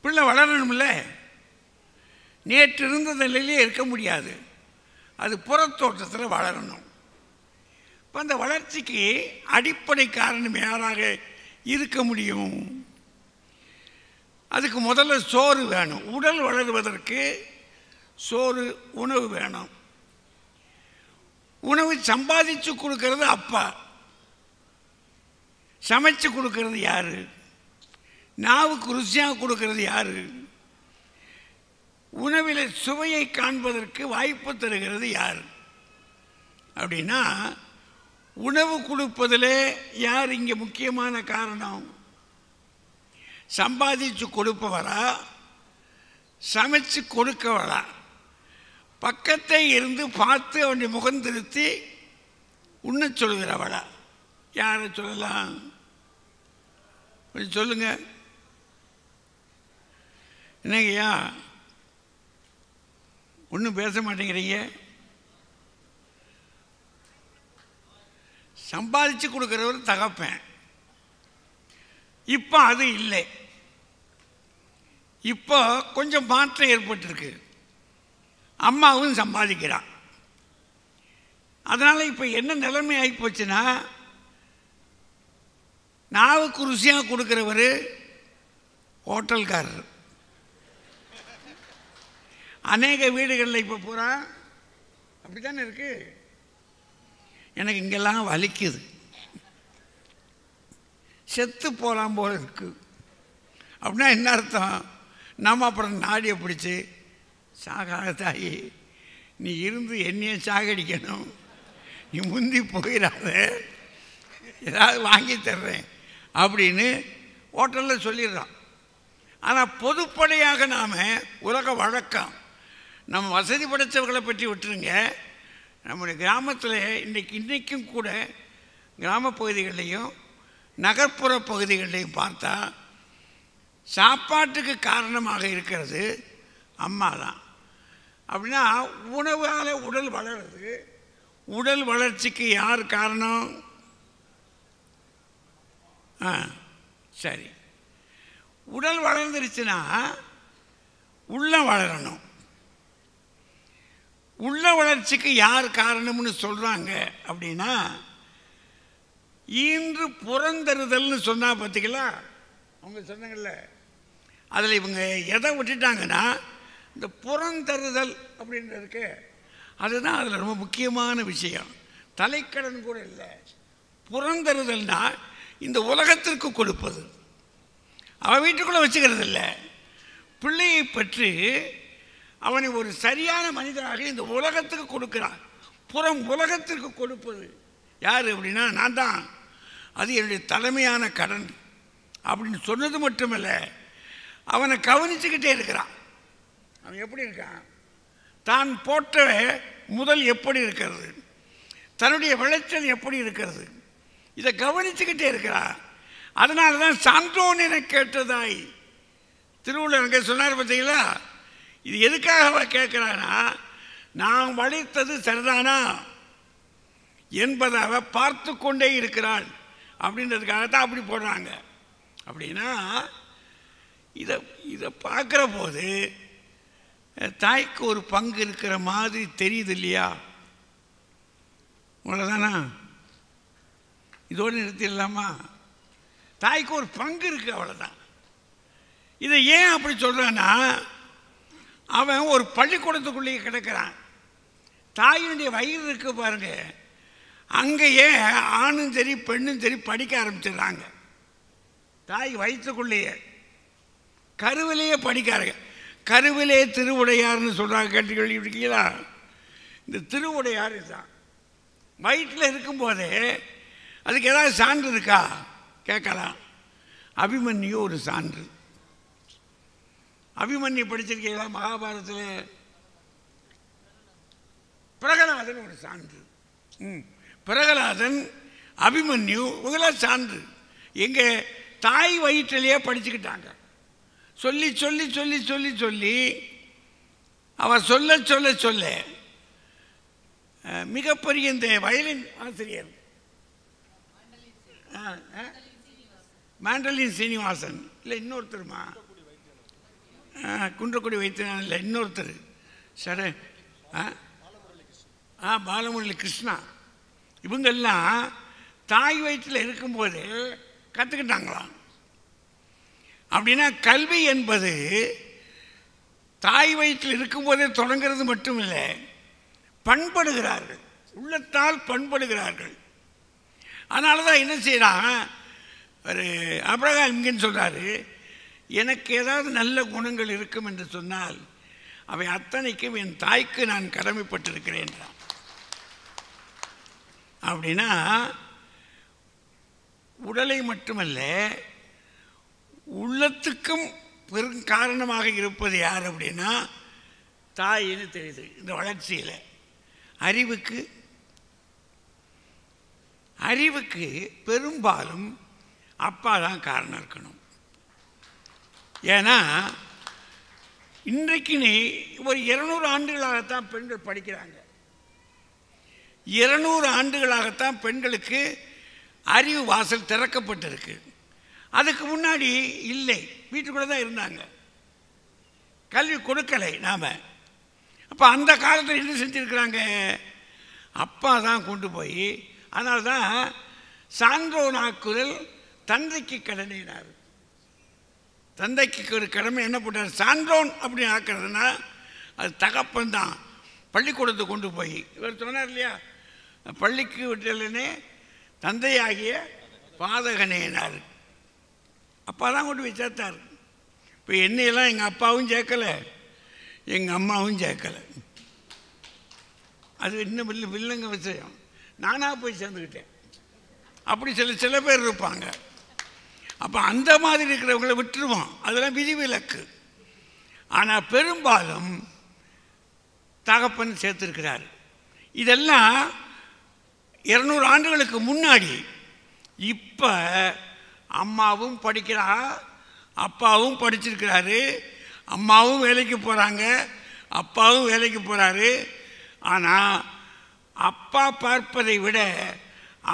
S2: பிள்ளை வளரணும்ல. நேற்று இருந்த நிலையிலே இருக்க முடியாது, அது புறத்தோட்டத்தில் வளரணும். இப்போ அந்த வளர்ச்சிக்கு அடிப்படை காரணம் யாராக இருக்க முடியும்? அதுக்கு முதல்ல சோறு வேணும். உடல் வளருவதற்கு சோறு, உணவு வேணும். உணவு சம்பாதிச்சு கொடுக்கறது அப்பா, சமைச்சு கொடுக்கறது யாரு? நாவுக்கு ருசியாக கொடுக்கறது யாரு? உணவில் சுவையை காண்பதற்கு வாய்ப்பு தருகிறது யார்? அப்படின்னா உணவு கொடுப்பதில் யார் இங்கே முக்கியமான காரணம்? சம்பாதிச்சு கொடுப்பவரா, சமைச்சு கொடுக்கவரா? பக்கத்தை இருந்து பார்த்து அவனுடைய முகம் திருத்தி உண்ண சொல்கிறவளா? யாரை சொல்லலாம்? கொஞ்சம் சொல்லுங்க. என்னங்கய்யா ஒன்றும் பேச மாட்டேங்கிறீங்க? சம்பாதிச்சு கொடுக்குறவர் தகப்பேன். இப்போ அது இல்லை. இப்போ கொஞ்சம் மாற்றம் ஏற்பட்டிருக்கு. அம்மாவும் சம்பாதிக்கிறான். அதனால் இப்போ என்ன நிலைமை ஆகி போச்சுன்னா, நாவுக்கு ருசியாக கொடுக்குறவர் ஹோட்டல்காரர். அநேக வீடுகளில் இப்போ பூரா அப்படி தானே இருக்கு. எனக்கு இங்கெல்லாம் வலிக்குது, செத்து போகலாம் போல இருக்கு அப்படின்னா என்ன அர்த்தம்? நம்ம அப்புறம் நாடியை பிடிச்சி, சாகாத தாயி நீ இருந்து என்னையே சாகடிக்கணும், நீ முந்தி போயிடாத, ஏதாவது வாங்கி தர்றேன் அப்படின்னு ஹோட்டலில் சொல்லிடுறான். ஆனால் பொதுப்படையாக நாம் உலக வழக்கம், நம்ம வசதி படைத்தவர்களை பற்றி விட்டுருங்க, நம்முடைய கிராமத்தில் இன்றைக்கும் கூட கிராம பகுதிகளையும் நகர்ப்புற பகுதிகளையும் பார்த்தா சாப்பாட்டுக்கு காரணமாக இருக்கிறது அம்மா தான். அப்படின்னா உணவால் உடல் வளருது. உடல் வளர்ச்சிக்கு யார் காரணம்? சரி, உடல் வளர்ந்துருச்சுன்னா உள்ளம் வளரணும். உள்ள வளர்ச்சிக்கு யார் காரணம்னு சொல்கிறாங்க அப்படின்னா, ஈன்று புறந்தறுதல்னு சொன்னா பார்த்தீங்களா, அவங்க சொன்னாங்கல்ல, அதில் இவங்க எதை விட்டுட்டாங்கன்னா இந்த புறந்தறுதல் அப்படின்றதுக்கு அதுதான் அதில் ரொம்ப முக்கியமான விஷயம். தலைக்கடன் கூட இல்லை. புறந்தறுதல்னா இந்த உலகத்திற்கு கொடுப்பது. அவன் வீட்டுக்குள்ளே வச்சுக்கிறது இல்லை. பிள்ளையை பற்றி அவனை ஒரு சரியான மனிதனாக இந்த உலகத்துக்கு கொடுக்கிறான். புறம் உலகத்திற்கு கொடுப்பது யார் அப்படின்னா நான் தான். அது என்னுடைய தலைமையான கடன் அப்படின்னு சொன்னது மட்டுமல்ல, அவனை கவனிச்சுக்கிட்டே இருக்கிறான். அவன் எப்படி இருக்கான்? தான் போட்ட முதல் எப்படி இருக்கிறது, தன்னுடைய விளைச்சல் எப்படி இருக்கிறது, இதை கவனிச்சுக்கிட்டே இருக்கிறான். அதனால தான் சான்றோன் என கேட்டதாய் திருவள்ளுவர் அங்கே சொன்னார் பார்த்தீங்களா. இது எதுக்காக அவன் கேட்குறான்னா, நான் வளைத்தது சரிதானா என்பதை அவ பார்த்து கொண்டே இருக்கிறாள் அப்படின்றதுக்காகத்தான் அப்படி போடுறாங்க. அப்படின்னா இதை பார்க்குற போது தாய்க்கு ஒரு பங்கு இருக்கிற மாதிரி தெரியுது இல்லையா? அவ்வளோதானா? இதோடு நிறுத்திடலாமா? தாய்க்கு ஒரு பங்கு இருக்குது, அவ்வளோதான். இதை ஏன் அப்படி சொல்கிறான்னா, அவன் ஒரு பள்ளிக்கூடத்துக்குள்ளேயே கிடக்கிறான். தாயினுடைய வயிறு இருக்கு பாருங்க, அங்கேயே ஆணும் சரி பெண்ணும் சரி படிக்க ஆரம்பிச்சிடுறாங்க. தாய் வயிற்றுக்குள்ளேயே கருவிலேயே படிக்காருங்க. கருவிலே திருவுடையார்னு சொல்கிறாங்க, கேட்டுக்கீங்களா? இந்த திருவுடையார் தான் வயிற்றில் இருக்கும்போதே. அதுக்கு ஏதாவது சான்று இருக்கா கேட்கலாம். அபிமன்யு ஒரு சான்று. அபிமன்யு படிச்சிருக்கீங்களா? மகாபாரதத்தில் பிரகலாதன் ஒரு சான்று. பிரகலாதன், அபிமன்யு இவங்களாம் சான்று. எங்க தாய் வயிற்றிலேயே படிச்சுக்கிட்டாங்க. சொல்லி சொல்லி சொல்லி சொல்லி சொல்லி அவ சொல்ல சொல்ல சொல்ல மிகப்பெரிய இந்த வயலின் ஆசிரியர் மாண்டலின் சீனிவாசன் இல்லை இன்னொருத்தருமா குன்றக்குடி வைத்தியநாதன் இல்லை, இன்னொருத்தர் சர பாலமுரளி கிருஷ்ணா, இவங்கெல்லாம் தாய் வயிற்றில் இருக்கும்போது கற்றுக்கிட்டாங்களாம். அப்படின்னா கல்வி என்பது தாய் வயிற்றில் இருக்கும்போதே தொடங்கிறது மட்டும் இல்லை, பண்படுகிறார்கள், உள்ளத்தால் பண்படுகிறார்கள். அதனால தான் என்ன செய்யறான், ஒரு அப்ரஹாம் லிங்கன் சொல்கிறாரு, எனக்கு ஏதாவது நல்ல குணங்கள் இருக்கும் என்று சொன்னால் அவை அத்தனைக்கும் என் தாய்க்கு நான் கடமைப்பட்டிருக்கிறேன். அப்படின்னா உடலை மட்டுமல்ல உள்ளத்துக்கும் பெரும் காரணமாக இருப்பது யார் அப்படின்னா தாயின்னு தெரியுது. இந்த வளர்ச்சியில் அறிவுக்கு பெரும்பாலும் அப்பா தான் காரணம் இருக்கணும். ஏன்னா இன்றைக்கு ஒரு 200 ஆண்டுகளாகத்தான் பெண்கள் படிக்கிறாங்க. 200 ஆண்டுகளாகத்தான் பெண்களுக்கு அறிவு வாசல் திறக்கப்பட்டிருக்கு. அதுக்கு முன்னாடி இல்லை, வீட்டுக்குள்ளே தான் இருந்தாங்க, கல்வி கொடுக்கலை நாம். அப்போ அந்த காலத்தில் என்ன செஞ்சுருக்கிறாங்க, அப்பா தான் கொண்டு போய், அதனால தான் சான்றோனாக்குதல் தந்தைக்கு கடனைனார். தந்தைக்கு ஒரு கடமை என்ன போட்டார், சான்றோன் அப்படின்னு ஆக்கிறதுனா அது தகப்பன் தான். பள்ளிக்கூடத்தை கொண்டு போய் இவர் சொன்னார் இல்லையா, பள்ளிக்கு விட்டலனே தந்தையாகிய பாதகனேனார். அப்பா தான் கொண்டு போய் சேர்த்தார். இப்போ என்னையெல்லாம் எங்கள் அப்பாவும் சேர்க்கலை, எங்கள் அம்மாவும் சேர்க்கலை. அது இன்னும் வில்லங்க விஷயம். நானாக போய் சேர்ந்துக்கிட்டேன். அப்படி சில பேர் இருப்பாங்க. அப்போ அந்த மாதிரி இருக்கிறவங்கள விட்டுருவோம், அதெல்லாம் விதிவிலக்கு. ஆனால் பெரும்பாலும் தகப்பன் சேர்த்துருக்கிறார். இதெல்லாம் 200 ஆண்டுகளுக்கு முன்னாடி. இப்போ அம்மாவும் படிக்கிறா, அப்பாவும் படிச்சிருக்கிறாரு, அம்மாவும் வேலைக்கு போகிறாங்க, அப்பாவும் வேலைக்கு போகிறாரு. ஆனால் அப்பா பார்ப்பதை விட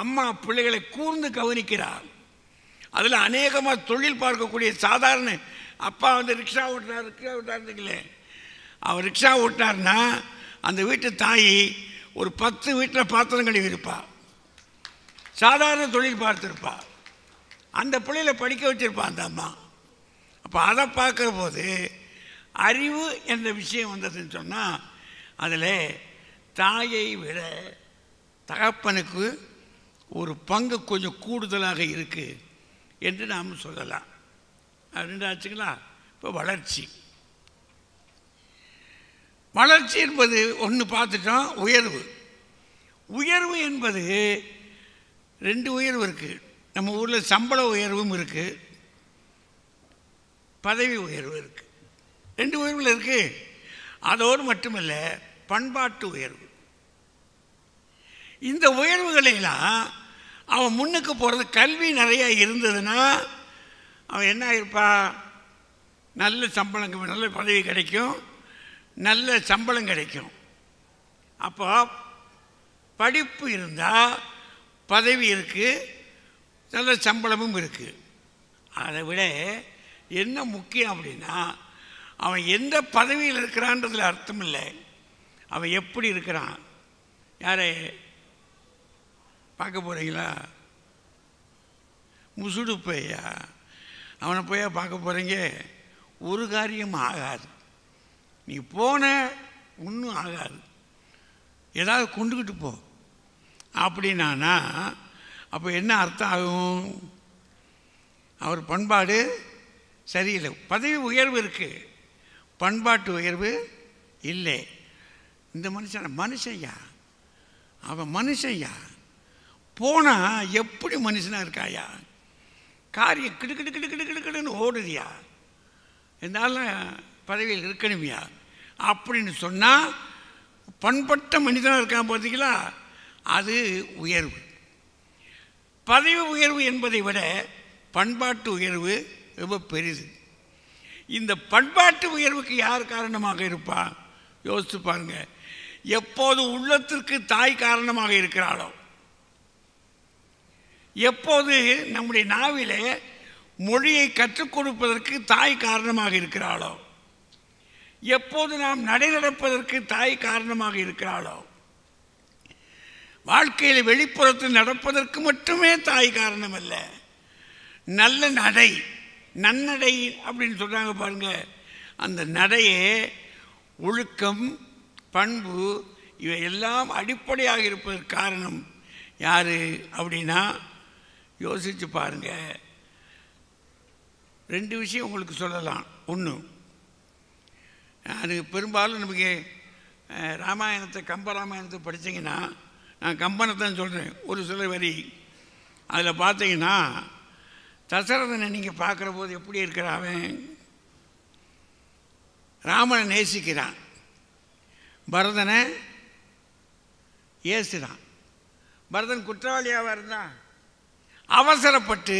S2: அம்மா பிள்ளைகளை கூர்ந்து கவனிக்கிறார். அதில் அநேகமாக தொழில் பார்க்கக்கூடிய சாதாரண அப்பா ரிக்ஷா ஓட்டுறாருங்களே, அவர் ரிக்ஷா ஓட்டினார்னா அந்த வீட்டு தாய் ஒரு 10 வீட்டில் பாத்திரம் கழுவி இருப்பா, சாதாரண தொழில் பார்த்துருப்பா, அந்த பிள்ளைகளை படிக்க வச்சிருப்பா அந்த அம்மா. அப்போ அதை பார்க்குற போது அறிவு என்ற விஷயம் வந்ததுன்னு சொன்னால் அதில் தாயை விட தகப்பனுக்கு ஒரு பங்கு கொஞ்சம் கூடுதலாக இருக்குது என்று நாம் சொல்லலாம். அப்படின்ட்டு ஆச்சுங்களா. இப்போ வளர்ச்சி என்பது ஒன்று பார்த்துட்டோம். உயர்வு என்பது 2 உயர்வு இருக்குது. நம்ம ஊரில் சம்பள உயர்வும் இருக்குது, பதவி உயர்வு இருக்குது. 2 உயர்வுகள் இருக்குது. அதோடு மட்டுமல்ல பண்பாட்டு உயர்வு. இந்த உயர்வுகளெல்லாம் அவன் முன்னுக்கு போகிறது, கல்வி நிறையா இருந்ததுன்னா அவன் என்ன ஆயிருப்பா, நல்ல சம்பளம், நல்ல பதவி கிடைக்கும், நல்ல சம்பளம் கிடைக்கும். அப்போ படிப்பு இருந்தால் பதவி இருக்குது, நல்ல சம்பளமும் இருக்குது. அதை விட என்ன முக்கியம் அப்படின்னா அவன் எந்த பதவியில் இருக்கிறான்றதில் அர்த்தம் இல்லை, அவன் எப்படி இருக்கிறான். யாரை பார்க்க போகிறீங்களா? முசுடு பையா, அவனை போயா பார்க்க போகிறீங்க? ஒரு காரியம் ஆகாது. நீ போன ஒன்றும் ஆகாது, ஏதாவது கொண்டுக்கிட்டு போ அப்படின்னானா அப்போ என்ன அர்த்தம் ஆகும்? அவர் பண்பாடு சரியில்லை. பதவி உயர்வு இருக்குது, பண்பாட்டு உயர்வு இல்லை. இந்த மனுஷன்யா, அவன் மனுஷன்யா, போனால் எப்படி மனுஷனாக இருக்காயா, காரியம் கிடுக்கிடுன்னு ஓடுதியா, இருந்தாலும் பதவியில் இருக்கணுமியா அப்படின்னு சொன்னால் பண்பட்ட மனிதனாக இருக்கான் பார்த்தீங்களா, அது உயர்வு. பதவி உயர்வு என்பதை விட பண்பாட்டு உயர்வு ரொம்ப பெரிது. இந்த பண்பாட்டு உயர்வுக்கு யார் காரணமாக இருப்பா? யோசித்து பாருங்க. எப்போது உள்ளத்திற்கு தாய் காரணமாக இருக்கிறாளோ, எப்போது நம்முடைய நாவிலே மொழியை கற்றுக் கொடுப்பதற்கு தாய் காரணமாக இருக்கிறாளோ, எப்போது நாம் நடப்பதற்கு தாய் காரணமாக இருக்கிறாளோ, வாழ்க்கையில் வெளிப்புறத்தில் நடப்பதற்கு மட்டுமே தாய் காரணம் அல்ல. நல்ல நடை, நன்னடை அப்படின்னு சொல்கிறாங்க பாருங்க. அந்த நடையே ஒழுக்கம், பண்பு இவை எல்லாம் அடிப்படையாக இருப்பதற்கு காரணம் யார் அப்படின்னா, யோசித்து பாருங்க. 2 விஷயம் உங்களுக்கு சொல்லலாம். ஒன்று, அது பெரும்பாலும் நமக்கு ராமாயணத்தை, கம்பராமாயணத்தை படித்தீங்கன்னா, நான் கம்பனை தான் சொல்கிறேன், ஒரு சில வரி அதில் பார்த்தீங்கன்னா, தசரதனை நீங்கள் பார்க்குற போது எப்படி இருக்கிறான்? அவன் ராமனை நேசிக்கிறான், பரதனை ஏசுகிறான். பரதன் குற்றவாளியாக இருந்தான். அவசரப்பட்டு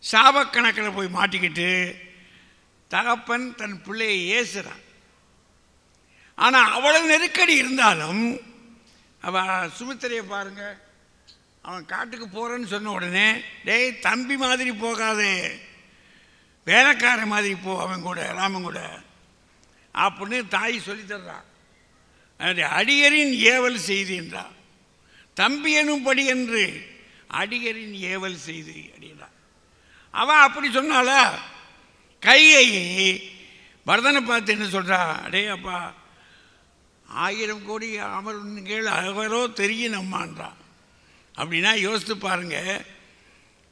S2: சாபக்கணக்கில் போய் மாட்டிக்கிட்டு தகப்பன் தன் பிள்ளையை ஏசுகிறான். ஆனால் அவ்வளவு நெருக்கடி இருந்தாலும் அவன் சுமித்திரையை பாருங்க, அவன் காட்டுக்கு போகிறேன்னு சொன்ன உடனே, டேய் தம்பி மாதிரி போகாதே, வேலைக்கார மாதிரி போ அவன் கூட, ராமன் கூட அப்படின்னு தாய் சொல்லித்தர்றான். அடியரின் ஏவல் செய்து என்றான். தம்பி எனும் படி என்று அடியரின் ஏவல் செய்து அப்படின்னா அவன் அப்படி சொன்னால, கையை பரதனை பார்த்து என்ன சொல்கிறா? அடே அப்பா, 1000 கோடி அமர்வுகள் அவரோ தெரியும் நம்மான்றான். அப்படின்னா யோசித்து பாருங்க,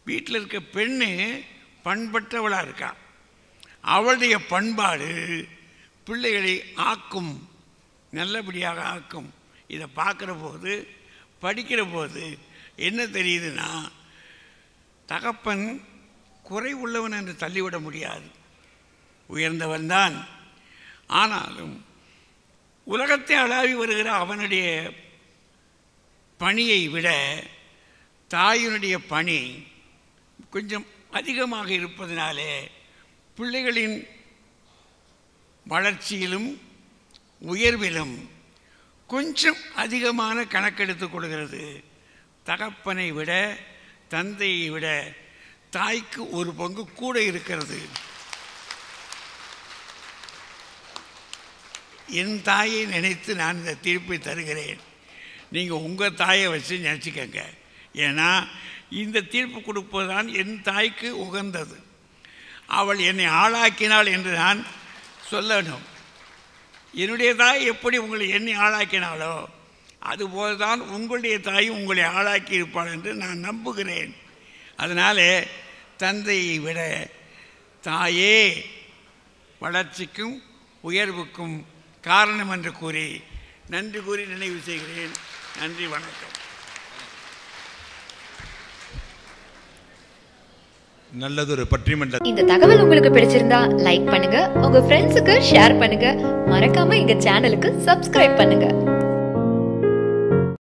S2: வீட்டில் இருக்க பெண்ணு பண்பற்றவளாக இருக்கா. அவளுடைய பண்பாடு பிள்ளைகளை ஆக்கும், நல்லபடியாக ஆக்கும். இதை பார்க்குற போது, படிக்கிற போது என்ன தெரியுதுன்னா, தகப்பன் குறை உள்ளவன் என்று தள்ளிவிட முடியாது, உயர்ந்தவன் தான். ஆனாலும் உலகத்தை அளாவி வருகிற அவனுடைய பணியை விட தாயினுடைய பணி கொஞ்சம் அதிகமாக இருப்பதனாலே பிள்ளைகளின் வளர்ச்சியிலும் உயர்விலும் கொஞ்சம் அதிகமான கணக்கெடுத்து கொடுக்கிறது. தகப்பனை விட, தந்தையை விட தாய்க்கு ஒரு பங்கு கூட இருக்கிறது. என் தாயை நினைத்து நான் இந்த தீர்ப்பை தருகிறேன். நீங்கள் உங்கள் தாயை வச்சு நினச்சிக்கங்க. ஏன்னா இந்த தீர்ப்பு கொடுப்பதுதான் என் தாய்க்கு உகந்தது. அவள் என்னை ஆளாக்கினாள் என்று நான் சொல்லணும். என்னுடைய தாய் எப்படி உங்களை என்னை ஆளாக்கினாளோ அதுபோல தான் உங்களுடைய தாயும் உங்களை ஆளாக்கி இருப்பாள் என்று நான் நம்புகிறேன். அதனால் தந்தையை விட தாயே வளர்ச்சிக்கும் உயர்வுக்கும் காரணம் என்று கூறி நன்றி கூறி நினைவு செய்கிறேன். நன்றி, வணக்கம்.
S6: நல்லதொரு பட்டிமன்றம்.
S7: இந்த தகவல் உங்களுக்கு பிடிச்சிருந்தா லைக் பண்ணுங்க, உங்க ஃப்ரெண்ட்ஸுக்கு ஷேர் பண்ணுங்க, மறக்காம எங்க சேனலுக்கு சப்ஸ்கிரைப் பண்ணுங்க.